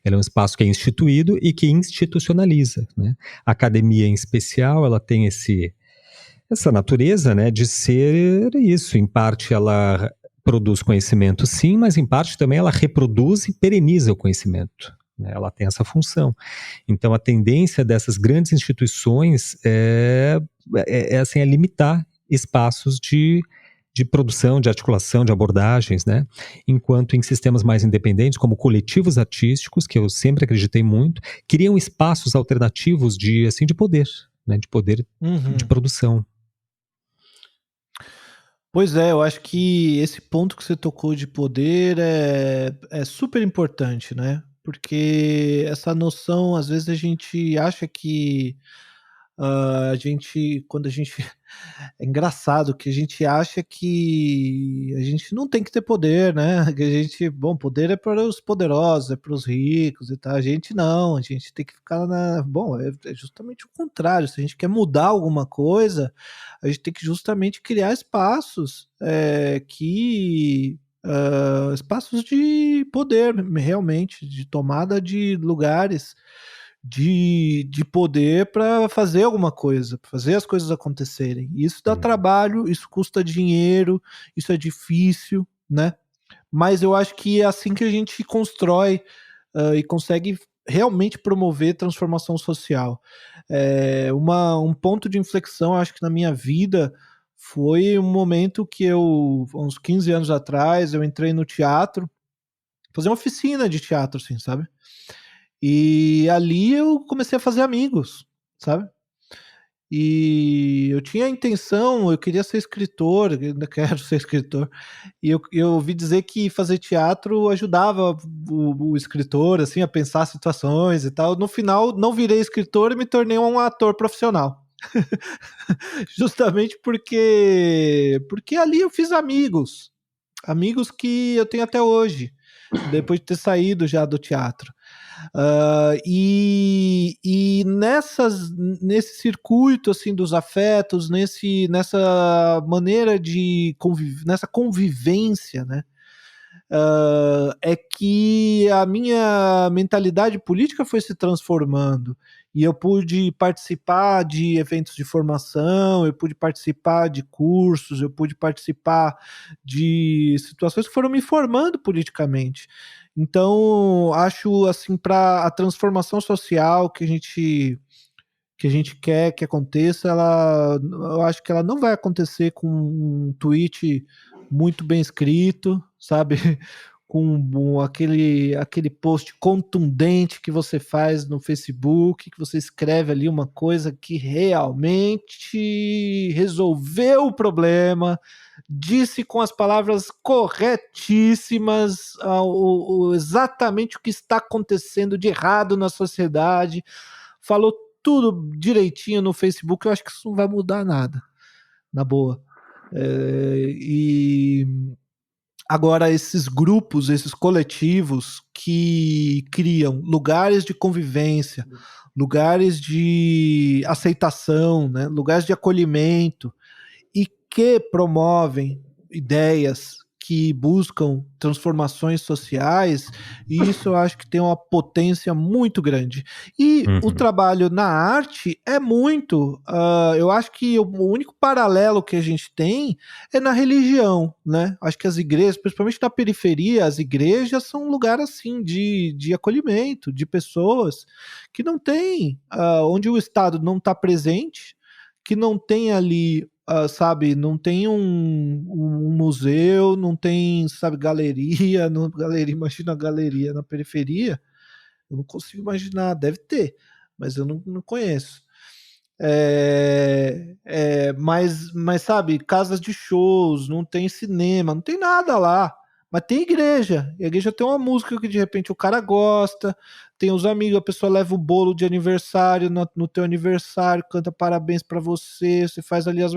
S1: Ele é um espaço que é instituído e que institucionaliza, né? A academia, em especial, ela tem essa natureza, né, de ser isso. Em parte, ela produz conhecimento, sim, mas em parte também ela reproduz e pereniza o conhecimento, né? Ela tem essa função. Então, a tendência dessas grandes instituições assim, é limitar espaços de produção, de articulação, de abordagens, né? Enquanto em sistemas mais independentes, como coletivos artísticos, que eu sempre acreditei muito, criam espaços alternativos assim, de poder, né? De poder de
S2: Uhum.
S1: produção.
S2: Pois é, eu acho que esse ponto que você tocou de poder é super importante, né? Porque essa noção, às vezes a gente acha que quando a gente é engraçado que a gente acha que a gente não tem que ter poder, né? Que a gente, bom, poder é para os poderosos, é para os ricos e tal. A gente não, a gente tem que ficar bom, é justamente o contrário. Se a gente quer mudar alguma coisa, a gente tem que justamente criar espaços espaços de poder, realmente, de tomada de lugares de poder para fazer alguma coisa, para fazer as coisas acontecerem. Isso dá trabalho, isso custa dinheiro, isso é difícil, né? Mas eu acho que é assim que a gente constrói e consegue realmente promover transformação social. Um ponto de inflexão, acho que na minha vida, foi um momento que uns 15 anos atrás, eu entrei no teatro, fazer uma oficina de teatro, assim, sabe? E ali eu comecei a fazer amigos, sabe? E eu tinha a intenção, eu queria ser escritor, eu ainda quero ser escritor, e eu ouvi dizer que fazer teatro ajudava o escritor, assim, a pensar situações e tal. No final, não virei escritor e me tornei um ator profissional. Justamente porque ali eu fiz amigos, amigos que eu tenho até hoje, depois de ter saído já do teatro. E nesse circuito assim dos afetos, nessa maneira nessa convivência, né? É que a minha mentalidade política foi se transformando. E eu pude participar de eventos de formação, eu pude participar de cursos, eu pude participar de situações que foram me formando politicamente. Então, acho assim, para a transformação social que a gente quer que aconteça, eu acho que ela não vai acontecer com um tweet muito bem escrito, sabe? Com aquele post contundente que você faz no Facebook, que você escreve ali uma coisa que realmente resolveu o problema, disse com as palavras corretíssimas exatamente o que está acontecendo de errado na sociedade, falou tudo direitinho no Facebook. Eu acho que isso não vai mudar nada, na boa. E agora, esses grupos, esses coletivos que criam lugares de convivência, lugares de aceitação, né, lugares de acolhimento, e que promovem ideias que buscam transformações sociais, isso eu acho que tem uma potência muito grande. E o
S1: Uhum.
S2: trabalho na arte é muito. Eu acho que o único paralelo que a gente tem é na religião, né? Acho que as igrejas, principalmente na periferia, as igrejas são um lugar assim de acolhimento, de pessoas que não têm, onde o Estado não está presente, que não tem ali sabe, não tem um museu, não tem, sabe, galeria, galeria, imagina a galeria na periferia, eu não consigo imaginar, deve ter, mas eu não conheço. Mas sabe, casas de shows, não tem cinema, não tem nada lá. Mas tem igreja. E a igreja tem uma música que de repente o cara gosta, tem os amigos, a pessoa leva o bolo de aniversário no teu aniversário, canta parabéns pra você, você faz ali as.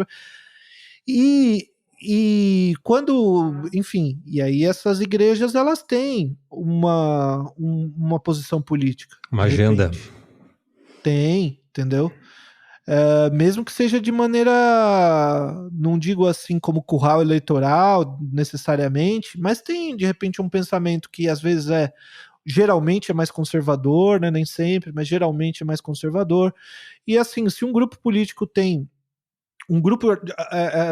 S2: E, e quando, enfim, e aí essas igrejas elas têm uma posição política,
S1: Uma
S2: de
S1: agenda.
S2: repente. Tem, entendeu? Mesmo que seja de maneira, não digo assim como curral eleitoral necessariamente, mas tem de repente um pensamento que às vezes é geralmente é mais conservador, né? Nem sempre, mas geralmente é mais conservador. E assim, se um grupo político tem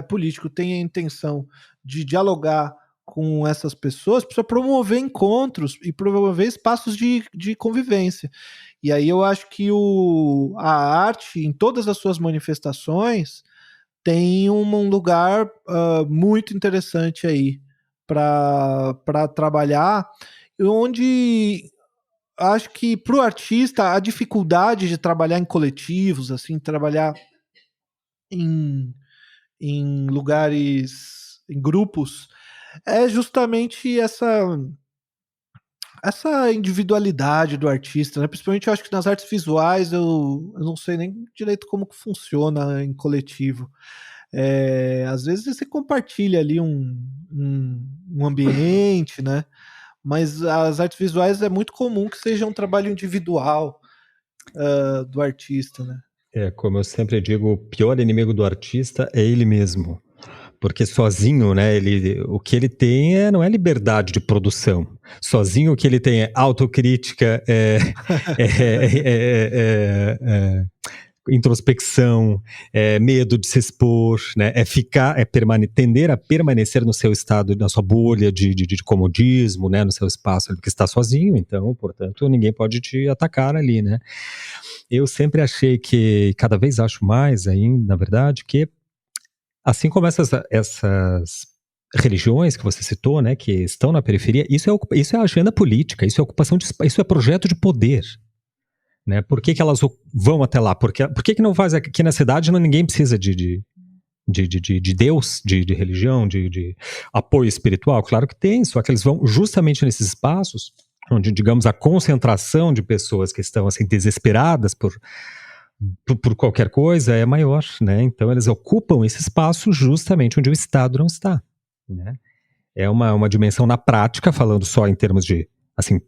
S2: político tem a intenção de dialogar com essas pessoas, precisa promover encontros e promover espaços de convivência. E aí eu acho que a arte, em todas as suas manifestações, tem um lugar muito interessante aí para trabalhar, onde acho que para o artista a dificuldade de trabalhar em coletivos, assim, trabalhar em, em lugares, em grupos, é justamente essa individualidade do artista, né? Principalmente eu acho que nas artes visuais eu não sei nem direito como que funciona em coletivo. Às vezes você compartilha ali um ambiente, né? Mas as artes visuais é muito comum que seja um trabalho individual do artista, né?
S1: Como eu sempre digo, o pior inimigo do artista é ele mesmo. Porque sozinho, né, o que ele tem não é liberdade de produção. Sozinho o que ele tem é autocrítica, introspecção, medo de se expor, né, tender a permanecer no seu estado, na sua bolha de comodismo, né, no seu espaço, porque está sozinho, então, portanto, ninguém pode te atacar ali, né. Eu sempre achei que, cada vez acho mais ainda, na verdade, que assim como essas religiões que você citou, né, que estão na periferia, isso é agenda política, isso é ocupação isso é projeto de poder, né? Por que elas vão até lá? Por que não faz aqui na cidade? Ninguém precisa de Deus, de religião, de apoio espiritual? Claro que tem, só que eles vão justamente nesses espaços onde, digamos, a concentração de pessoas que estão assim desesperadas por qualquer coisa é maior, né? Então eles ocupam esse espaço justamente onde o Estado não está, né? É uma dimensão na prática, falando só em termos assim,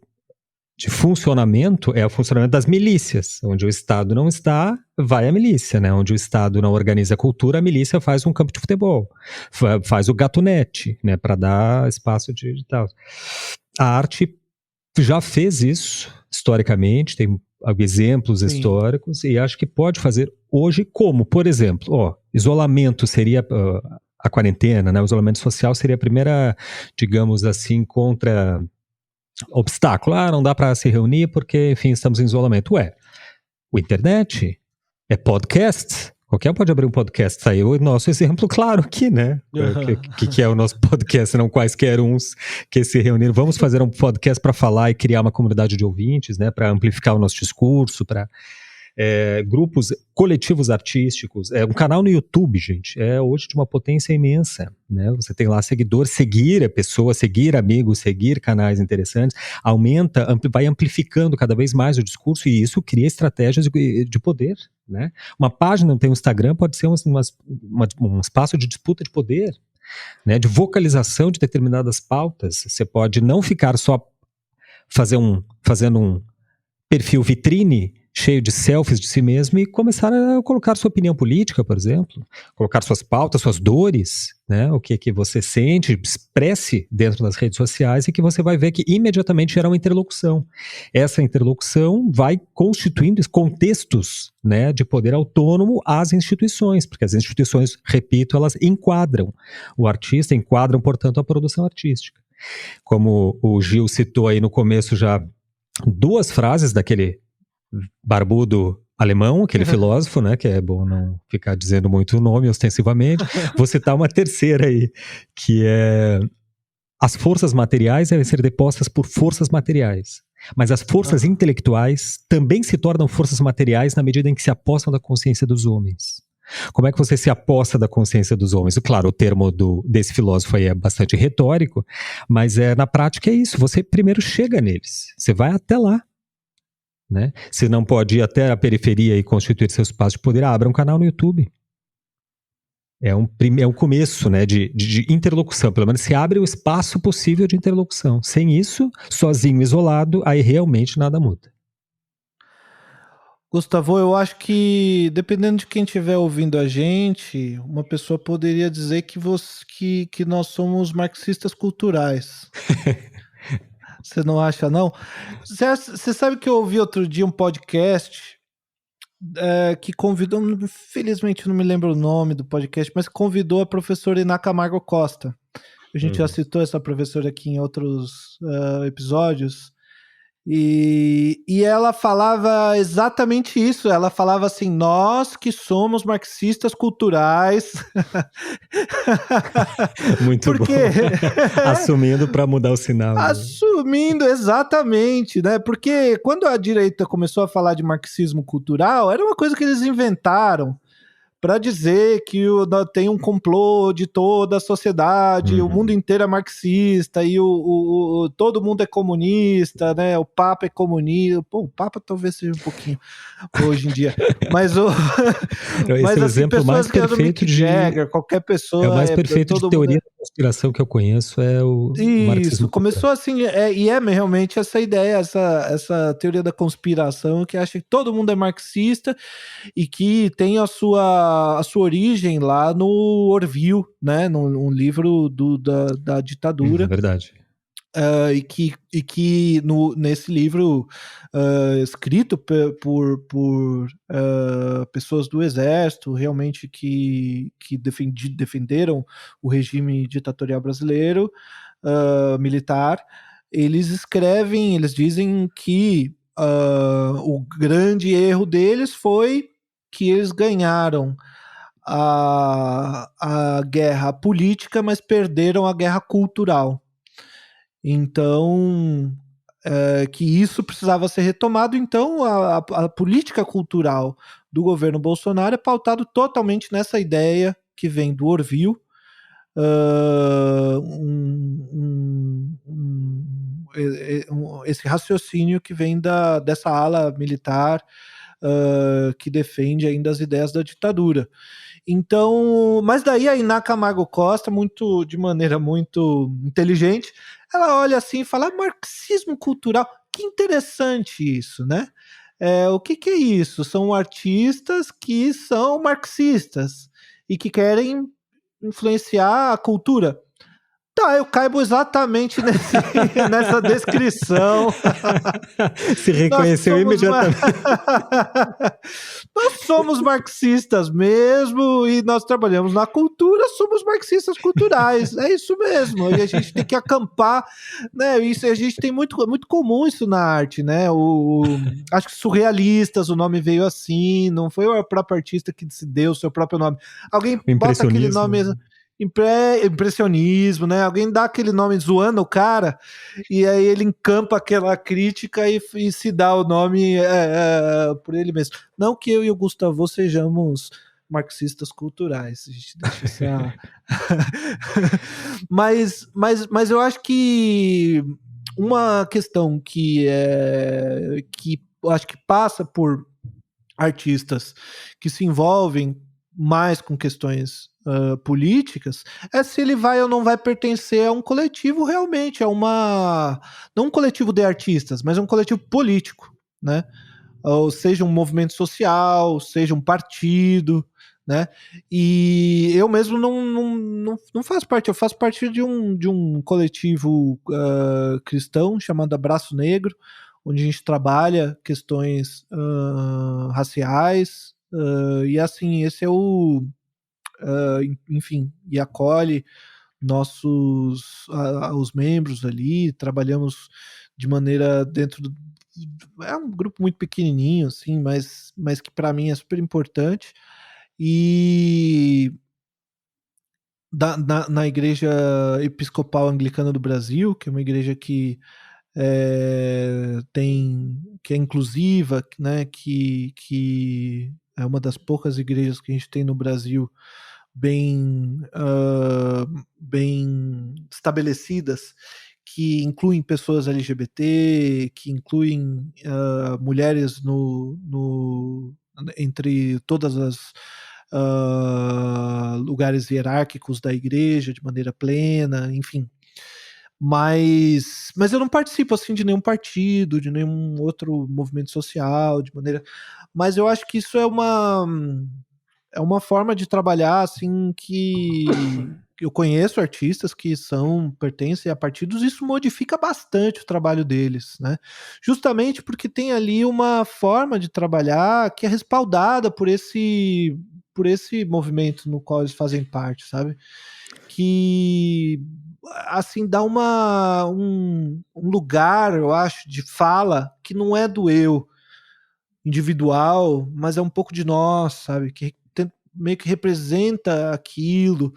S1: de funcionamento, é o funcionamento das milícias. Onde o Estado não está, vai a milícia, né? Onde o Estado não organiza a cultura, a milícia faz um campo de futebol, faz o gatunete, né? Para dar espaço de tal. A arte já fez isso, historicamente, tem exemplos
S2: Sim.
S1: históricos, e acho que pode fazer hoje como, por exemplo, isolamento seria a quarentena, né? O isolamento social seria a primeira, digamos assim, contra obstáculo. Não dá para se reunir porque, enfim, estamos em isolamento. O internet é podcast. Qualquer pode abrir um podcast. Tá aí o nosso exemplo claro aqui, né? O que é o nosso podcast, não quaisquer uns que se reuniram. Vamos fazer um podcast para falar e criar uma comunidade de ouvintes, né? Para amplificar o nosso discurso, para grupos coletivos artísticos, um canal no YouTube, gente, hoje de uma potência imensa, né? Você tem lá seguidores, seguir a pessoa, seguir amigos, seguir canais interessantes, vai amplificando cada vez mais o discurso, e isso cria estratégias de poder, né? Uma página, tem um Instagram, pode ser um espaço de disputa de poder, né? De vocalização de determinadas pautas. Você pode não ficar só fazendo um perfil vitrine cheio de selfies de si mesmo e começar a colocar sua opinião política, por exemplo, colocar suas pautas, suas dores, né? O que você sente, expresse dentro das redes sociais, e que você vai ver que imediatamente gera uma interlocução. Essa interlocução vai constituindo contextos, né, de poder autônomo às instituições, porque as instituições, repito, elas enquadram o artista, enquadram, portanto, a produção artística. Como o Gil citou aí no começo já, duas frases daquele barbudo alemão, aquele filósofo, né, que é bom não ficar dizendo muito o nome ostensivamente. Vou citar uma terceira aí, que é: as forças materiais devem ser depostas por forças materiais, mas as forças intelectuais também se tornam forças materiais na medida em que se apossam da consciência dos homens. Como é que você se aposta da consciência dos homens? Claro, o termo desse filósofo aí é bastante retórico, mas na prática é isso. Você primeiro chega neles, você vai até lá, né? Se não pode ir até a periferia e constituir seu espaço de poder, abra um canal no YouTube. É um começo, né, de interlocução. Pelo menos se abre o espaço possível de interlocução. Sem isso, sozinho, isolado, aí realmente nada muda.
S2: Gustavo, eu acho que, dependendo de quem estiver ouvindo a gente, uma pessoa poderia dizer que nós somos marxistas culturais. Você não acha, não? Você sabe que eu ouvi outro dia um podcast que convidou, infelizmente eu não me lembro o nome do podcast, mas convidou a professora Iná Camargo Costa. A gente já citou essa professora aqui em outros episódios. E ela falava exatamente isso. Ela falava assim: nós que somos marxistas culturais.
S1: Muito
S2: Porque
S1: bom. Assumindo para mudar o sinal.
S2: Assumindo, exatamente, né? Porque quando a direita começou a falar de marxismo cultural, era uma coisa que eles inventaram para dizer que tem um complô de toda a sociedade, o mundo inteiro é marxista e todo mundo é comunista, né? O Papa é comunista. Pô, o Papa talvez seja um pouquinho hoje em dia, mas
S1: Esse é o
S2: assim,
S1: exemplo mais
S2: pessoas que
S1: perfeito
S2: Mick Jagger, qualquer pessoa,
S1: é o mais perfeito de teoria
S2: mundo...
S1: da conspiração que eu conheço, é o
S2: Isso,
S1: marxismo
S2: começou
S1: cultural.
S2: assim, e é realmente essa ideia, essa teoria da conspiração que acha que todo mundo é marxista e que tem a sua origem lá no Orville, né, num livro da ditadura.
S1: Verdade.
S2: E que nesse livro escrito por pessoas do exército, realmente que defenderam o regime ditatorial brasileiro, militar, eles dizem que o grande erro deles foi que eles ganharam a guerra política, mas perderam a guerra cultural. Então, que isso precisava ser retomado. Então, a política cultural do governo Bolsonaro é pautado totalmente nessa ideia que vem do Orville, esse raciocínio que vem dessa ala militar que defende ainda as ideias da ditadura. Então, mas daí a Iná Camargo Costa, de maneira muito inteligente, ela olha assim e fala: marxismo cultural, que interessante isso, né? O que é isso? São artistas que são marxistas e que querem influenciar a cultura. Tá, eu caibo exatamente nessa descrição.
S1: Se reconheceu imediatamente.
S2: Nós somos marxistas mesmo e nós trabalhamos na cultura, somos marxistas culturais. É isso mesmo. E a gente tem que acampar, né? Isso a gente tem muito comum isso na arte, né? Acho que surrealistas, o nome veio assim, não foi o próprio artista que se deu o seu próprio nome. Alguém bota aquele nome impressionismo, né? Alguém dá aquele nome zoando o cara e aí ele encampa aquela crítica e se dá o nome por ele mesmo. Não que eu e o Gustavo sejamos marxistas culturais, a gente deixa essa... mas eu acho que uma questão que eu acho que passa por artistas que se envolvem mais com questões políticas, é se ele vai ou não vai pertencer a um coletivo realmente, não um coletivo de artistas, mas um coletivo político, né? Ou seja, um movimento social, seja um partido, né? E eu mesmo não faço parte, eu faço parte de um coletivo cristão chamado Abraço Negro, onde a gente trabalha questões raciais, e assim, esse é enfim, e acolhe os membros ali, trabalhamos de maneira é um grupo muito pequenininho, assim, mas que para mim é super importante, e na Igreja Episcopal Anglicana do Brasil, que é uma igreja que que é inclusiva, né, que é uma das poucas igrejas que a gente tem no Brasil bem estabelecidas, que incluem pessoas LGBT, que incluem mulheres entre todas as lugares hierárquicos da igreja de maneira plena, enfim. Mas eu não participo assim de nenhum partido, de nenhum outro movimento social, de maneira. Mas eu acho que isso é uma forma de trabalhar assim que eu conheço artistas que pertencem a partidos, isso modifica bastante o trabalho deles, né? Justamente porque tem ali uma forma de trabalhar que é respaldada por esse movimento no qual eles fazem parte, sabe? Que assim dá um lugar, eu acho, de fala que não é do eu individual, mas é um pouco de nós, sabe? Que meio que representa aquilo.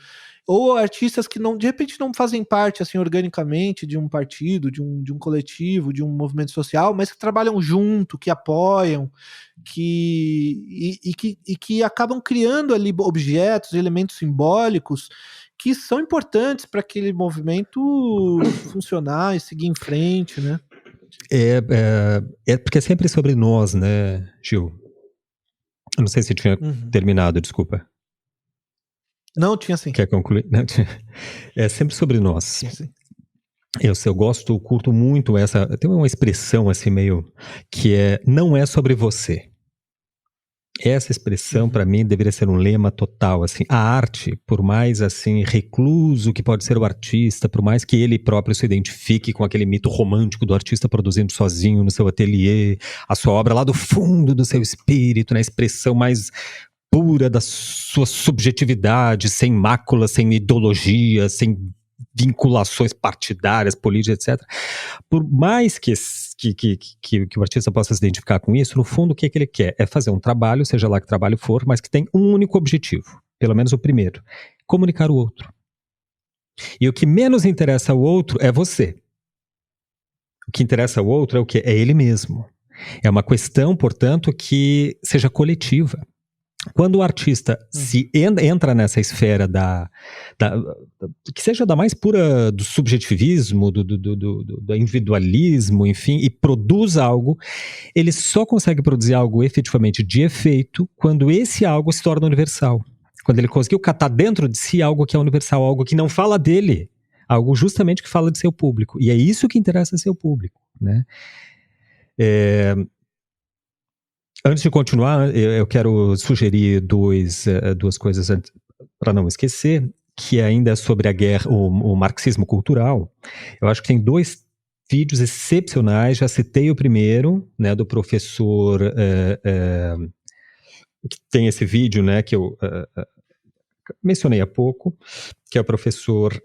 S2: Ou artistas que não, de repente não fazem parte assim organicamente de um partido, de um coletivo, de um movimento social, mas que trabalham junto, que apoiam, que acabam criando ali objetos, elementos simbólicos que são importantes para aquele movimento funcionar e seguir em frente, né?
S1: É porque é sempre sobre nós, né, Gil? Eu não sei se tinha terminado, desculpa.
S2: Não, tinha sim.
S1: Quer concluir? Não, é sempre sobre nós.
S2: Tinha sim.
S1: Eu curto muito essa. Tem uma expressão assim meio que não é sobre você. Essa expressão para mim deveria ser um lema total, assim. A arte, por mais assim recluso que pode ser o artista, por mais que ele próprio se identifique com aquele mito romântico do artista produzindo sozinho no seu ateliê, a sua obra lá do fundo do seu espírito, na expressão mais pura da sua subjetividade, sem máculas, sem ideologia, sem vinculações partidárias, políticas, etc. Por mais que o artista possa se identificar com isso, no fundo o que ele quer é fazer um trabalho, seja lá que trabalho for, mas que tem um único objetivo, pelo menos o primeiro: comunicar o outro. E o que menos interessa ao outro é você. O que interessa ao outro é o quê? É ele mesmo. É uma questão, portanto, que seja coletiva. Quando o artista entra nessa esfera que seja da mais pura do subjetivismo, do individualismo, enfim, e produz algo, ele só consegue produzir algo efetivamente de efeito quando esse algo se torna universal. Quando ele conseguiu catar dentro de si algo que é universal, algo que não fala dele, algo justamente que fala de seu público. E é isso que interessa seu público, né? Antes de continuar, eu quero sugerir duas coisas para não esquecer, que ainda é sobre a guerra, o marxismo cultural. Eu acho que tem 2 vídeos excepcionais. Já citei o primeiro, né, do professor que tem esse vídeo, né, que eu mencionei há pouco, que é o professor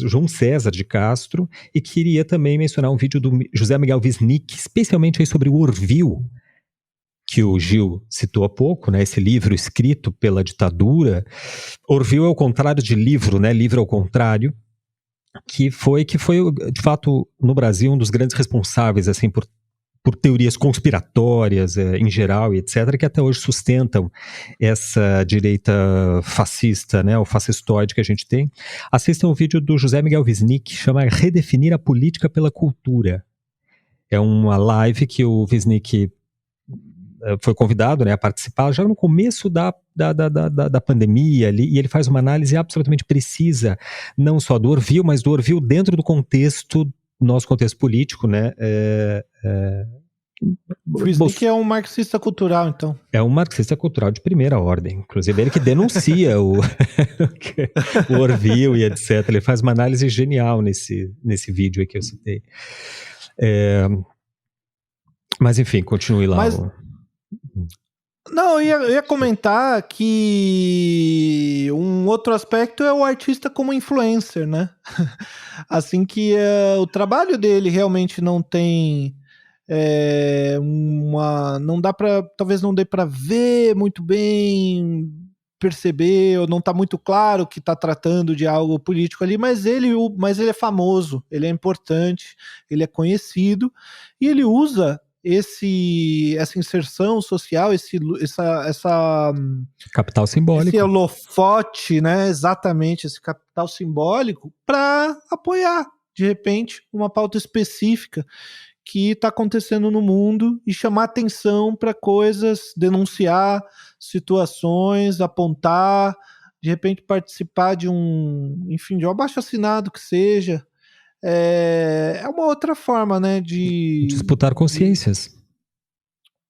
S1: João César de Castro, e queria também mencionar um vídeo do José Miguel Wisnik, especialmente aí sobre o Orville, que o Gil citou há pouco, né, esse livro escrito pela ditadura. Orville é o contrário de livro, né, livro é o contrário, que foi, de fato, no Brasil, um dos grandes responsáveis, assim, por teorias conspiratórias, em geral, e etc., que até hoje sustentam essa direita fascista, né, o fascistoide que a gente tem. Assistam o vídeo do José Miguel Wisnik, que chama Redefinir a Política pela Cultura. É uma live que o Wisnik foi convidado, né, a participar já no começo da pandemia ali, e ele faz uma análise absolutamente precisa, não só do Orville, mas do Orville dentro do nosso contexto político, né?
S2: O Wisnik é um marxista cultural, então.
S1: É um marxista cultural de primeira ordem, inclusive ele que denuncia o Orville e etc. Ele faz uma análise genial nesse vídeo aí que eu citei. Mas enfim, continue lá.
S2: Não, eu ia comentar que um outro aspecto é o artista como influencer, né? Assim que o trabalho dele realmente não tem não dá para, talvez não dê para ver muito bem, perceber, ou não tá muito claro que tá tratando de algo político ali, mas ele é famoso, ele é importante, ele é conhecido, e ele usa essa inserção social, essa
S1: capital simbólico,
S2: esse holofote, né? Exatamente, esse capital simbólico, para apoiar, de repente, uma pauta específica que está acontecendo no mundo e chamar atenção para coisas, denunciar situações, apontar, de repente participar de um abaixo-assinado que seja. É uma outra forma, né, de
S1: disputar consciências.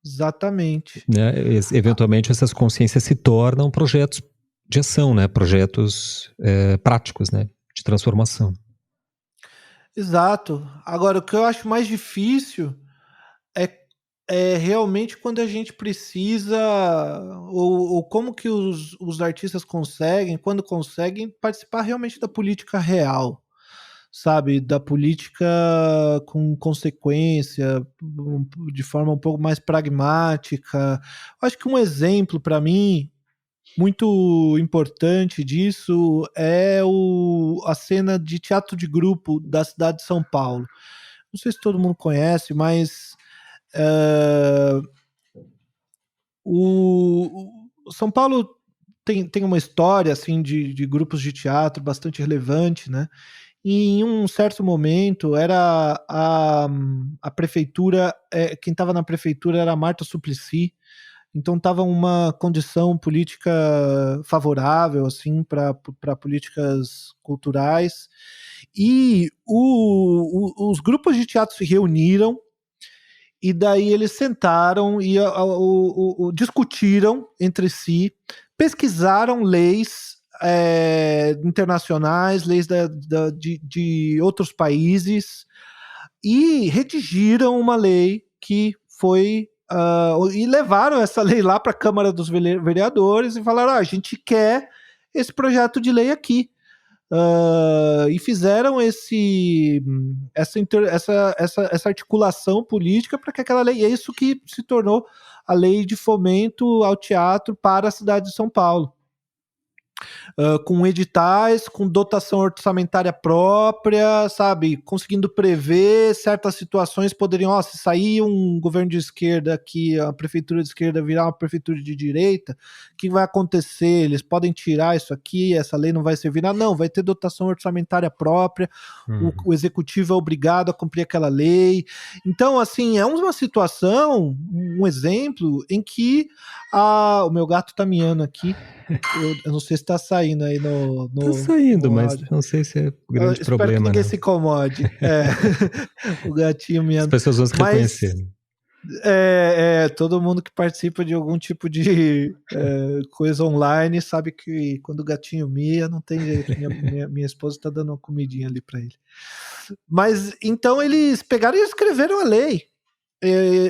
S2: Exatamente.
S1: Né? Eventualmente essas consciências se tornam projetos de ação, né? Projetos práticos, né? De transformação.
S2: Exato. Agora, o que eu acho mais difícil é realmente quando a gente precisa, ou como que os artistas conseguem, quando conseguem, participar realmente da política real, sabe? Da política com consequência, de forma um pouco mais pragmática. Acho que um exemplo para mim muito importante disso é a cena de teatro de grupo da cidade de São Paulo. Não sei se todo mundo conhece, mas o São Paulo tem uma história assim de grupos de teatro bastante relevante, né? E em um certo momento era a prefeitura, quem estava na prefeitura era a Marta Suplicy, então estava uma condição política favorável assim para políticas culturais, e os grupos de teatro se reuniram, e daí eles sentaram e discutiram entre si, pesquisaram leis internacionais, leis de outros países, e redigiram uma lei que foi e levaram essa lei lá para a Câmara dos Vereadores e falaram: a gente quer esse projeto de lei aqui. E fizeram essa articulação política para que aquela lei, é isso que se tornou a lei de fomento ao teatro para a cidade de São Paulo. Com editais, com dotação orçamentária própria, sabe? Conseguindo prever certas situações, poderiam, se sair um governo de esquerda aqui, a prefeitura de esquerda virar uma prefeitura de direita, o que vai acontecer? Eles podem tirar isso aqui, essa lei não vai servir nada. Não, vai ter dotação orçamentária própria, o executivo é obrigado a cumprir aquela lei. Então, assim, é uma situação, um exemplo em que o meu gato tá miando aqui. Eu não sei se tá saindo aí no
S1: Tá saindo,
S2: no
S1: mas
S2: áudio.
S1: não sei se é grande
S2: Espero
S1: problema,
S2: que ninguém
S1: né?
S2: se incomode. O gatinho
S1: As
S2: miando.
S1: pessoas vão se
S2: Mas
S1: reconhecer.
S2: todo mundo que participa de algum tipo de coisa online sabe que quando o gatinho mia, não tem jeito. Minha esposa tá dando uma comidinha ali para ele. Mas então eles pegaram e escreveram a lei.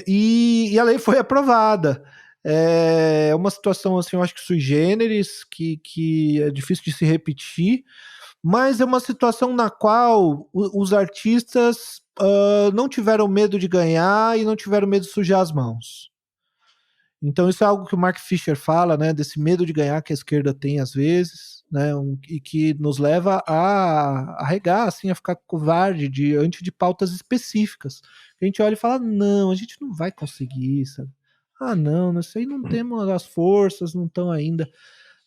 S2: E a lei foi aprovada. É uma situação assim, eu acho que sui generis, que é difícil de se repetir, mas é uma situação na qual os artistas não tiveram medo de ganhar e não tiveram medo de sujar as mãos. Então isso é algo que o Mark Fisher fala, né, desse medo de ganhar que a esquerda tem às vezes, né, e que nos leva a regar, assim, a ficar covarde diante de pautas específicas. A gente olha e fala: não, a gente não vai conseguir isso. Não, isso aí não temos as forças, não estão ainda.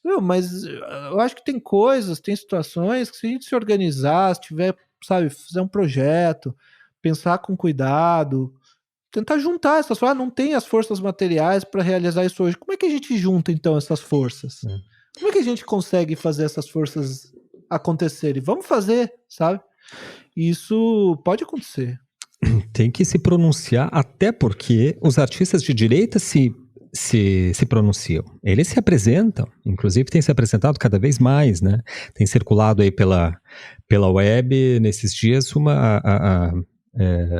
S2: Não, mas eu acho que tem coisas, tem situações que se a gente se organizar, se tiver, sabe, fazer um projeto, pensar com cuidado, tentar juntar essas forças. Não tem as forças materiais para realizar isso hoje. Como é que a gente junta, então, essas forças? Como é que a gente consegue fazer essas forças acontecerem? Vamos fazer, sabe? Isso pode acontecer.
S1: Tem que se pronunciar, até porque os artistas de direita se pronunciam. Eles se apresentam, inclusive tem se apresentado cada vez mais, né? Tem circulado aí pela web nesses dias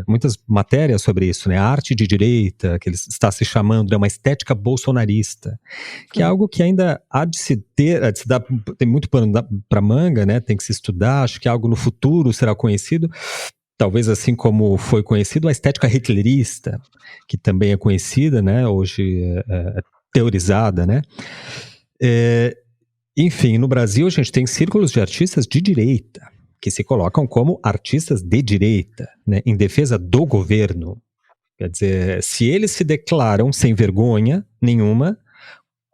S1: muitas matérias sobre isso, né? A arte de direita, que está se chamando, é uma estética bolsonarista, que é algo que ainda há de se dar, tem muito pano para manga, né? Tem que se estudar, acho que algo no futuro será conhecido. Talvez assim como foi conhecido a estética hitlerista, que também é conhecida, né, hoje teorizada, né. Enfim, no Brasil a gente tem círculos de artistas de direita, que se colocam como artistas de direita, né, em defesa do governo. Quer dizer, se eles se declaram sem vergonha nenhuma,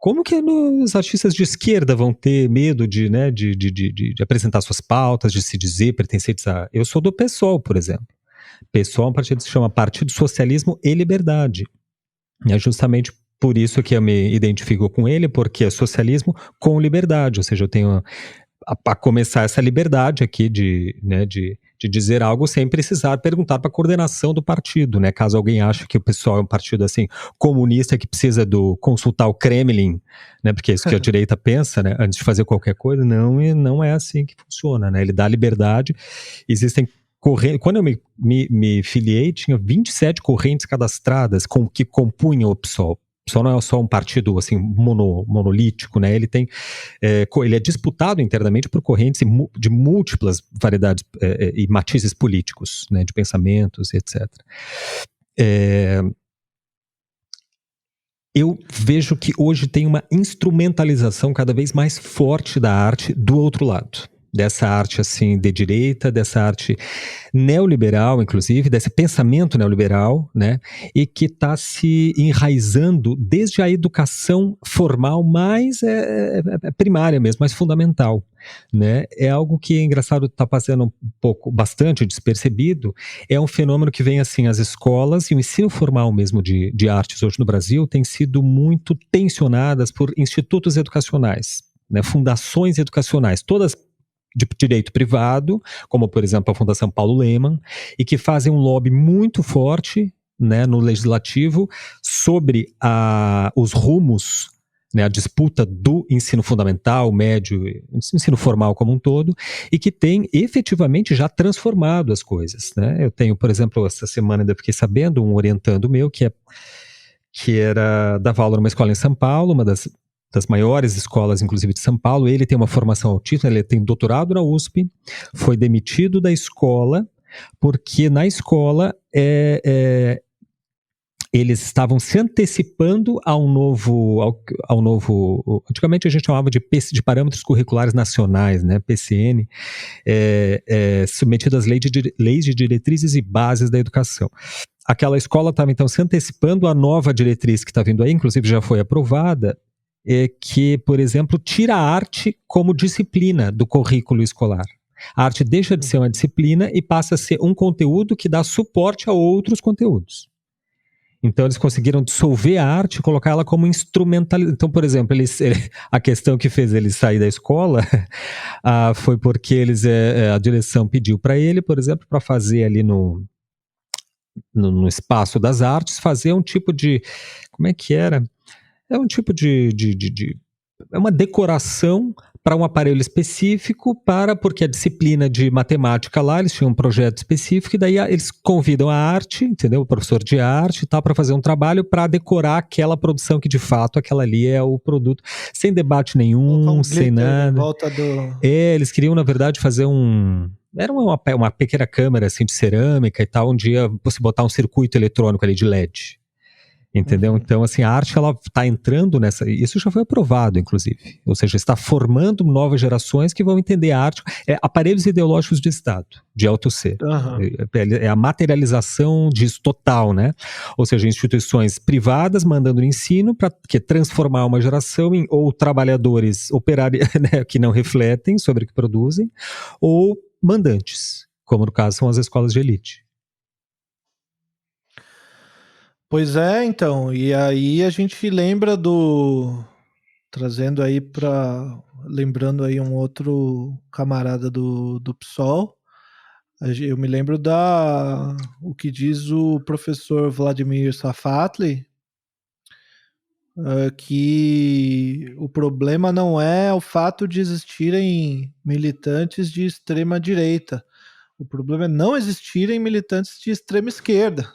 S1: como que os artistas de esquerda vão ter medo de apresentar suas pautas, de se dizer pertencentes a... Eu sou do PSOL, por exemplo. PSOL é um partido que se chama Partido Socialismo e Liberdade. E é justamente por isso que eu me identifico com ele, porque é socialismo com liberdade, ou seja, eu tenho a começar essa liberdade aqui de de dizer algo sem precisar perguntar para a coordenação do partido, né? Caso alguém ache que o pessoal é um partido assim comunista que precisa consultar o Kremlin, né? Porque é isso que a direita pensa, né? Antes de fazer qualquer coisa, não é assim que funciona, né? Ele dá liberdade. Existem correntes. Quando eu me filiei, tinha 27 correntes cadastradas que compunham o PSOL. O PSOL não é só um partido assim monolítico, né? Ele é disputado internamente por correntes de múltiplas variedades e matizes políticos, né? De pensamentos, etc. Eu vejo que hoje tem uma instrumentalização cada vez mais forte da arte do outro lado. Dessa arte assim de direita, dessa arte neoliberal, inclusive, desse pensamento neoliberal, né? E que está se enraizando desde a educação formal mais primária mesmo, mais fundamental, né? É algo que é engraçado, está passando bastante despercebido. É um fenômeno que vem assim, as escolas e o ensino formal mesmo de artes hoje no Brasil tem sido muito tensionadas por institutos educacionais, né? Fundações educacionais, todas de direito privado, como por exemplo a Fundação Paulo Lemann, e que fazem um lobby muito forte, né, no legislativo sobre os rumos, né, a disputa do ensino fundamental, médio, ensino formal como um todo, e que tem efetivamente já transformado as coisas, né? Eu tenho, por exemplo, essa semana eu fiquei sabendo, um orientando meu que dava aula numa escola em São Paulo, uma das maiores escolas, inclusive, de São Paulo. Ele tem uma formação autista, ele tem doutorado na USP, foi demitido da escola, porque na escola eles estavam se antecipando ao novo. Antigamente a gente chamava de Parâmetros Curriculares Nacionais, né, PCN, submetido às leis de diretrizes e bases da educação. Aquela escola estava, então, se antecipando à nova diretriz que está vindo aí, inclusive já foi aprovada, que, por exemplo, tira a arte como disciplina do currículo escolar. A arte deixa de ser uma disciplina e passa a ser um conteúdo que dá suporte a outros conteúdos. Então eles conseguiram dissolver a arte e colocar ela como instrumental. Então, por exemplo, a questão que fez ele sair da escola foi porque a direção pediu para ele, por exemplo, para fazer ali no espaço das artes, fazer um tipo de... Como é que era? É um tipo é uma decoração para um aparelho específico, porque a disciplina de matemática lá, eles tinham um projeto específico, e daí eles convidam a arte, entendeu? O professor de arte e tal, para fazer um trabalho para decorar aquela produção que de fato aquela ali é o produto, sem debate nenhum, sem nada.
S2: Em volta do...
S1: Eles queriam, na verdade, fazer era uma pequena câmera assim, de cerâmica e tal, onde ia você botar um circuito eletrônico ali de LED. Entendeu? Então, assim, a arte, ela está entrando nessa... Isso já foi aprovado, inclusive. Ou seja, está formando novas gerações que vão entender a arte. Aparelhos ideológicos de Estado, de alto ser. É a materialização disso total, né? Ou seja, instituições privadas mandando no ensino para transformar uma geração em ou trabalhadores operários, né, que não refletem sobre o que produzem, ou mandantes, como no caso são as escolas de elite.
S2: Pois é, então, e aí a gente lembra trazendo aí lembrando aí um outro camarada do PSOL, eu me lembro o que diz o professor Vladimir Safatli, que o problema não é o fato de existirem militantes de extrema direita, o problema é não existirem militantes de extrema esquerda,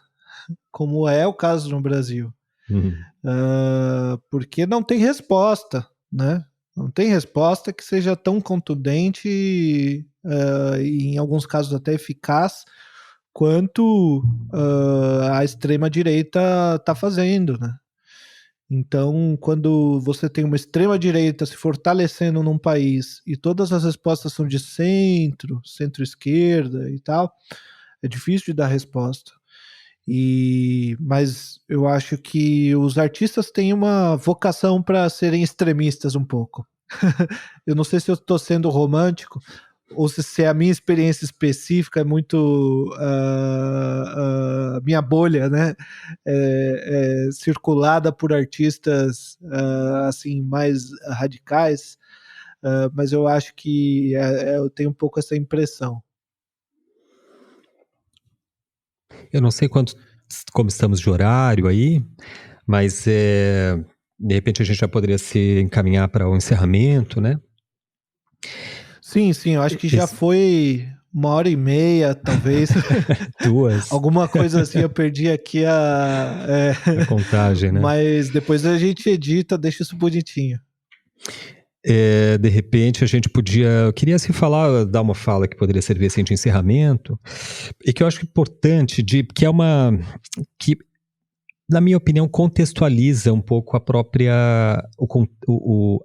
S2: como é o caso no Brasil. Porque não tem resposta, né? Não tem resposta que seja tão contundente e em alguns casos até eficaz quanto a extrema-direita está fazendo, né? Então, quando você tem uma extrema-direita se fortalecendo num país e todas as respostas são de centro-esquerda e tal, é difícil de dar resposta. Mas eu acho que os artistas têm uma vocação para serem extremistas um pouco. Eu não sei se eu estou sendo romântico ou se a minha experiência específica é muito minha bolha, né? Circulada por artistas assim mais radicais, mas eu acho que eu tenho um pouco essa impressão.
S1: Eu não sei como estamos de horário aí, mas de repente a gente já poderia se encaminhar para o encerramento, né?
S2: Sim, eu acho que já foi 1h30, talvez.
S1: 2.
S2: Alguma coisa assim, eu perdi aqui
S1: A contagem, né?
S2: Mas depois a gente edita, deixa isso bonitinho.
S1: De repente a gente eu queria assim dar uma fala que poderia servir assim de encerramento, e que eu acho importante, que na minha opinião contextualiza um pouco a própria,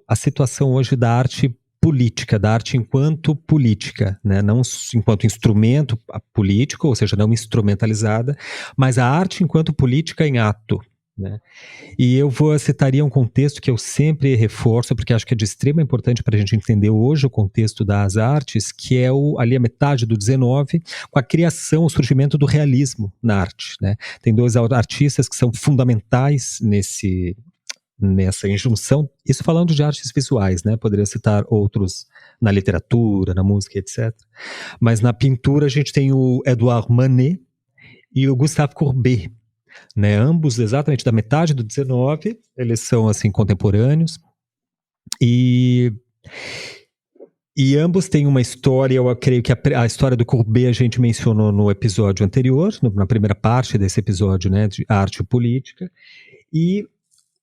S1: a situação hoje da arte política, da arte enquanto política, né? Não enquanto instrumento político, ou seja, não instrumentalizada, mas a arte enquanto política em ato, né? E eu citaria um contexto que eu sempre reforço, porque acho que é de extrema importância para a gente entender hoje o contexto das artes, que é ali a metade do 19, com a criação, o surgimento do realismo na arte, né? Tem 2 artistas que são fundamentais nessa injunção, isso falando de artes visuais, né? Poderia citar outros na literatura, na música, etc. Mas na pintura a gente tem o Edouard Manet e o Gustave Courbet, né? Ambos exatamente da metade do 19, eles são assim contemporâneos, e ambos têm uma história. Eu creio que a história do Courbet a gente mencionou no episódio anterior, na primeira parte desse episódio, né, de arte e política. E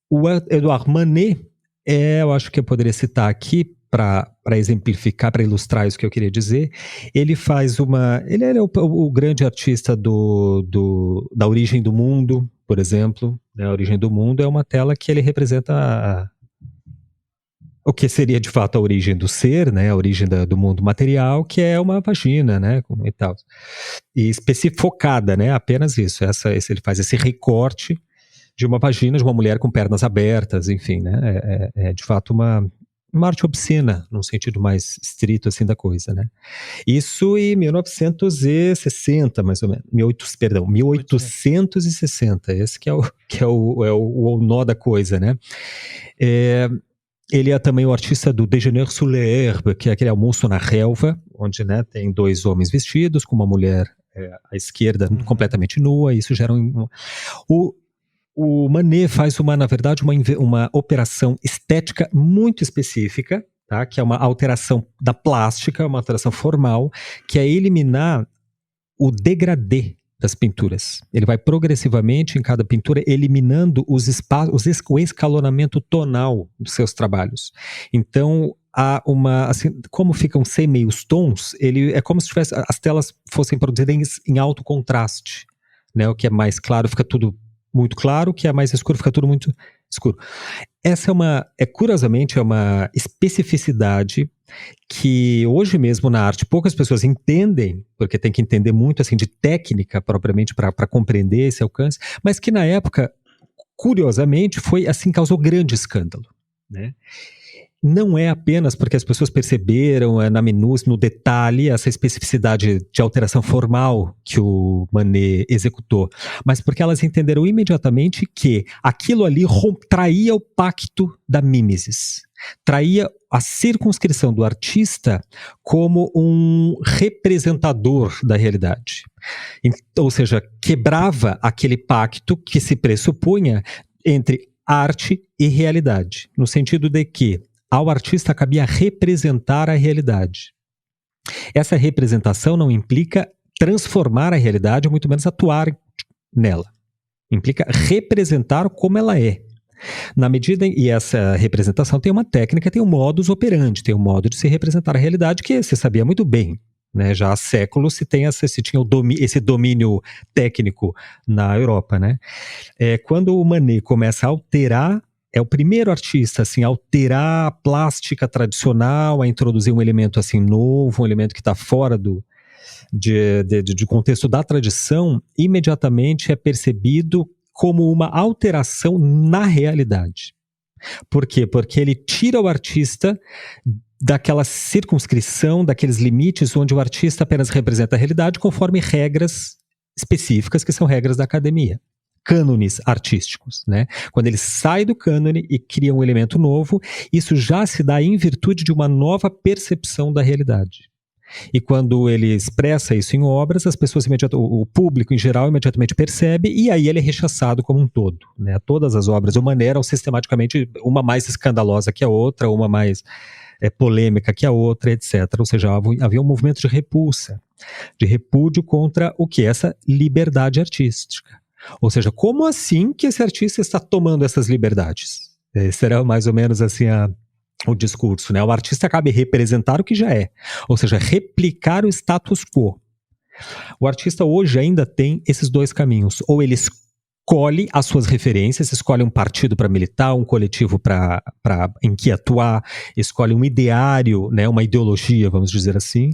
S1: o Edouard Manet, eu acho que eu poderia citar aqui para exemplificar, para ilustrar isso que eu queria dizer. Ele era o grande artista da Origem do Mundo, por exemplo. A Origem do Mundo é uma tela que ele representa o que seria de fato a origem do ser, né? A origem do mundo material, que é uma vagina, né? E tal. E focada, né? Apenas isso. Ele faz esse recorte de uma vagina de uma mulher com pernas abertas, enfim, né? É de fato uma arte obscena, num sentido mais estrito assim da coisa, né? Isso em 1960, mais ou menos. 1860. Esse que é o nó da coisa, né? Ele é também o artista do Déjeuner sous l'herbe, que é aquele almoço na relva, onde, né, tem 2 homens vestidos, com uma mulher à esquerda completamente nua. Isso gera o Manet faz na verdade, uma operação estética muito específica, tá? Que é uma alteração da plástica, uma alteração formal, que é eliminar o degradê das pinturas. Ele vai progressivamente, em cada pintura, eliminando o escalonamento tonal dos seus trabalhos. Então, assim, como ficam sem meios tons, é como se as telas fossem produzidas em alto contraste, né? O que é mais claro fica tudo muito claro, o que é mais escuro fica tudo muito escuro. Essa curiosamente, é uma especificidade que hoje mesmo na arte poucas pessoas entendem, porque tem que entender muito assim de técnica propriamente para compreender esse alcance, mas que na época, curiosamente, causou grande escândalo, né? Não é apenas porque as pessoas perceberam na minúcia, no detalhe, essa especificidade de alteração formal que o Manet executou, mas porque elas entenderam imediatamente que aquilo ali traía o pacto da mimesis, traía a circunscrição do artista como um representador da realidade. Ou seja, quebrava aquele pacto que se pressupunha entre arte e realidade, no sentido de que ao artista cabia representar a realidade. Essa representação não implica transformar a realidade, muito menos atuar nela. Implica representar como ela é. E essa representação tem uma técnica, tem um modus operandi, tem um modo de se representar a realidade que se sabia muito bem, né? Já há séculos se tinha esse domínio técnico na Europa, né? Quando o Manet começa a alterar, é o primeiro artista assim, a alterar a plástica tradicional, a introduzir um elemento assim novo, um elemento que está fora do contexto da tradição, imediatamente é percebido como uma alteração na realidade. Por quê? Porque ele tira o artista daquela circunscrição, daqueles limites onde o artista apenas representa a realidade conforme regras específicas que são regras da academia. Cânones artísticos, né? Quando ele sai do cânone e cria um elemento novo, isso já se dá em virtude de uma nova percepção da realidade. E quando ele expressa isso em obras, as pessoas o público em geral imediatamente percebe, e aí ele é rechaçado como um todo, né? Todas as obras do Manet eram sistematicamente uma mais escandalosa que a outra, uma mais polêmica que a outra, etc. Ou seja, havia um movimento de repulsa, de repúdio contra o que? Essa liberdade artística. Ou seja, como assim que esse artista está tomando essas liberdades? Será mais ou menos assim o discurso, né? O artista cabe representar o que já é, ou seja, replicar o status quo. O artista hoje ainda tem esses dois caminhos, ou ele escolhe as suas referências, escolhe um partido para militar, um coletivo em que atuar, escolhe um ideário, né, uma ideologia, vamos dizer assim,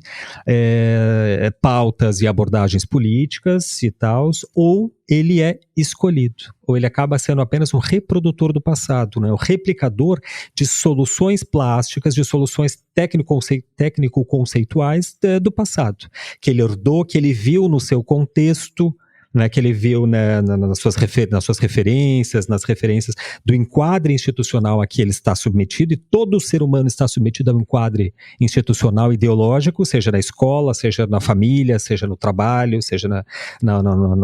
S1: pautas e abordagens políticas e tal, ou ele é escolhido, ou ele acaba sendo apenas um reprodutor do passado, né, o replicador de soluções plásticas, de soluções técnico-conceituais do passado, que ele herdou, que ele viu no seu contexto, né, que ele viu, né, nas suas referências, nas referências do enquadre institucional a que ele está submetido, e todo ser humano está submetido a um enquadre institucional ideológico, seja na escola, seja na família, seja no trabalho, seja na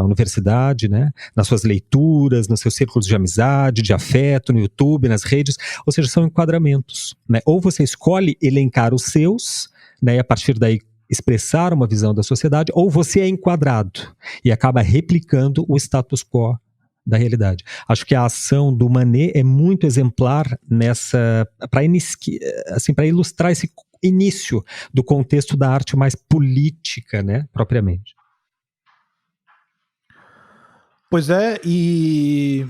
S1: universidade, né, nas suas leituras, nos seus círculos de amizade, de afeto, no YouTube, nas redes, ou seja, são enquadramentos, né? Ou você escolhe elencar os seus, né, e a partir daí expressar uma visão da sociedade, ou você é enquadrado e acaba replicando o status quo da realidade. Acho que a ação do Manet é muito exemplar para ilustrar esse início do contexto da arte mais política, né, propriamente.
S2: Pois é, e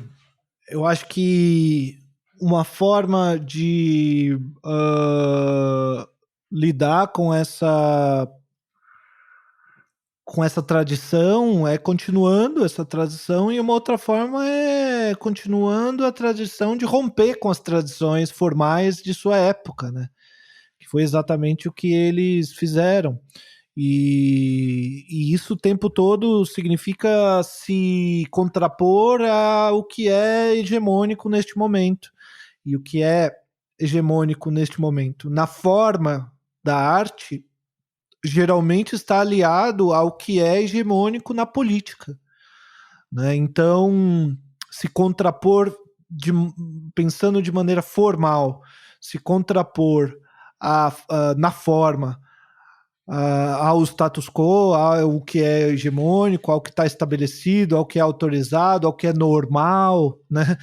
S2: eu acho que uma forma de lidar com essa tradição é continuando essa tradição, e uma outra forma é continuando a tradição de romper com as tradições formais de sua época, né? Que foi exatamente o que eles fizeram. E isso o tempo todo significa se contrapor ao que é hegemônico neste momento. E o que é hegemônico neste momento? Na forma da arte, geralmente está aliado ao que é hegemônico na política, né? Então, se contrapor, pensando de maneira formal, se contrapor na forma ao status quo, ao que é hegemônico, ao que está estabelecido, ao que é autorizado, ao que é normal, né?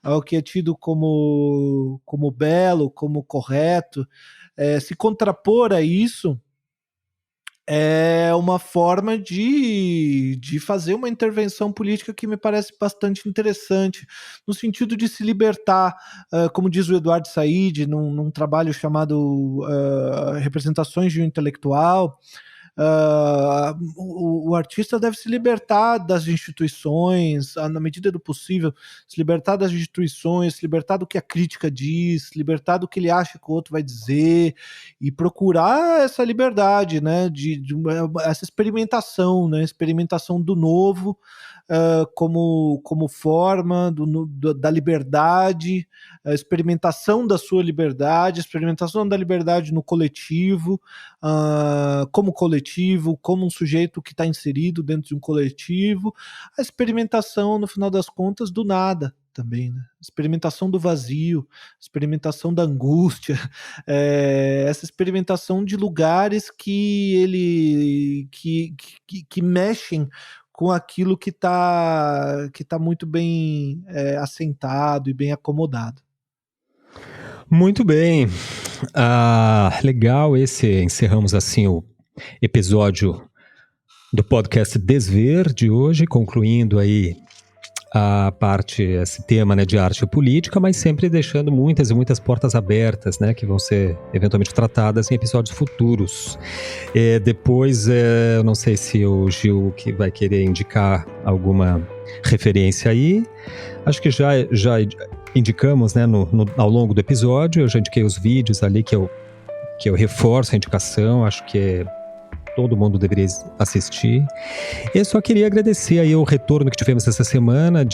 S2: Ao que é tido como belo, como correto, se contrapor a isso é uma forma de fazer uma intervenção política que me parece bastante interessante, no sentido de se libertar, como diz o Eduardo Said, num trabalho chamado Representações de um Intelectual. O artista deve se libertar das instituições, na medida do possível, se libertar das instituições, se libertar do que a crítica diz, se libertar do que ele acha que o outro vai dizer, e procurar essa liberdade, né, essa experimentação, né, experimentação do novo, como forma da liberdade, a experimentação da sua liberdade, a experimentação da liberdade no coletivo, como um sujeito que está inserido dentro de um coletivo, a experimentação, no final das contas, do nada também, né? Experimentação do vazio, experimentação da angústia, essa experimentação de lugares que mexem com aquilo que tá muito bem assentado e bem acomodado.
S1: Muito bem. Legal encerramos assim o episódio do podcast Desver de hoje, concluindo aí esse tema, né, de arte e política, mas sempre deixando muitas e muitas portas abertas, né, que vão ser eventualmente tratadas em episódios futuros. Depois, eu não sei se o Gil que vai querer indicar alguma referência aí. Acho que já indicamos, né, ao longo do episódio. Eu já indiquei os vídeos ali que eu reforço a indicação. Acho que todo mundo deveria assistir. Eu só queria agradecer aí o retorno que tivemos essa semana,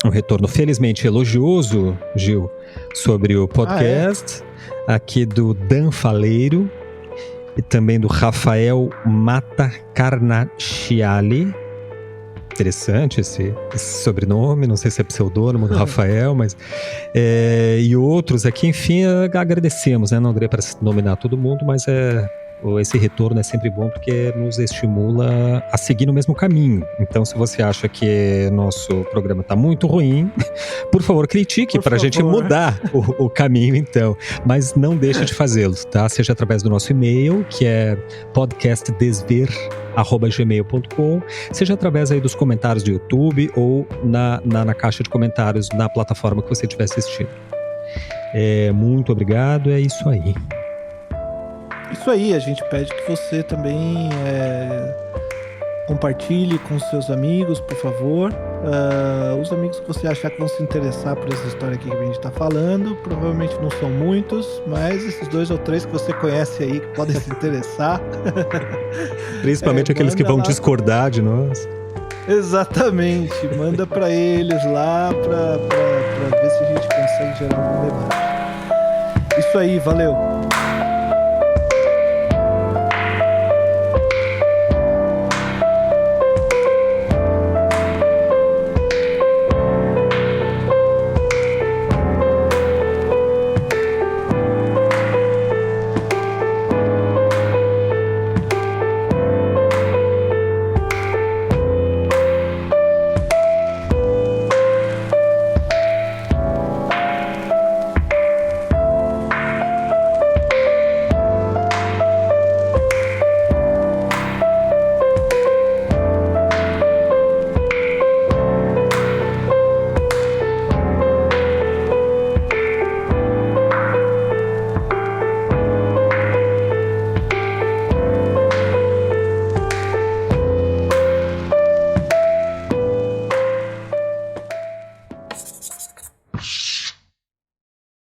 S1: um retorno felizmente elogioso, Gil, sobre o podcast aqui do Dan Faleiro. e também do Rafael Matacarnaciali. Interessante esse sobrenome, não sei se é pseudônimo do Rafael, mas e outros aqui, enfim, agradecemos, né? Não deu para nominar todo mundo, mas esse retorno é sempre bom porque nos estimula a seguir no mesmo caminho. Então, se você acha que nosso programa está muito ruim, por favor, critique para a gente mudar o caminho, então. Mas não deixe de fazê-lo, tá? Seja através do nosso e-mail, que é podcastdesver@gmail.com, seja através aí dos comentários do YouTube ou na caixa de comentários na plataforma que você estiver assistindo. Muito obrigado, é isso aí.
S2: Isso aí, a gente pede que você também compartilhe com seus amigos, por favor. Os amigos que você achar que vão se interessar por essa história aqui que a gente está falando, provavelmente não são muitos, mas esses 2 ou 3 que você conhece aí que podem se interessar.
S1: Principalmente aqueles que vão discordar de nós.
S2: Exatamente, manda para eles lá para ver se a gente consegue gerar algum debate. Isso aí, valeu!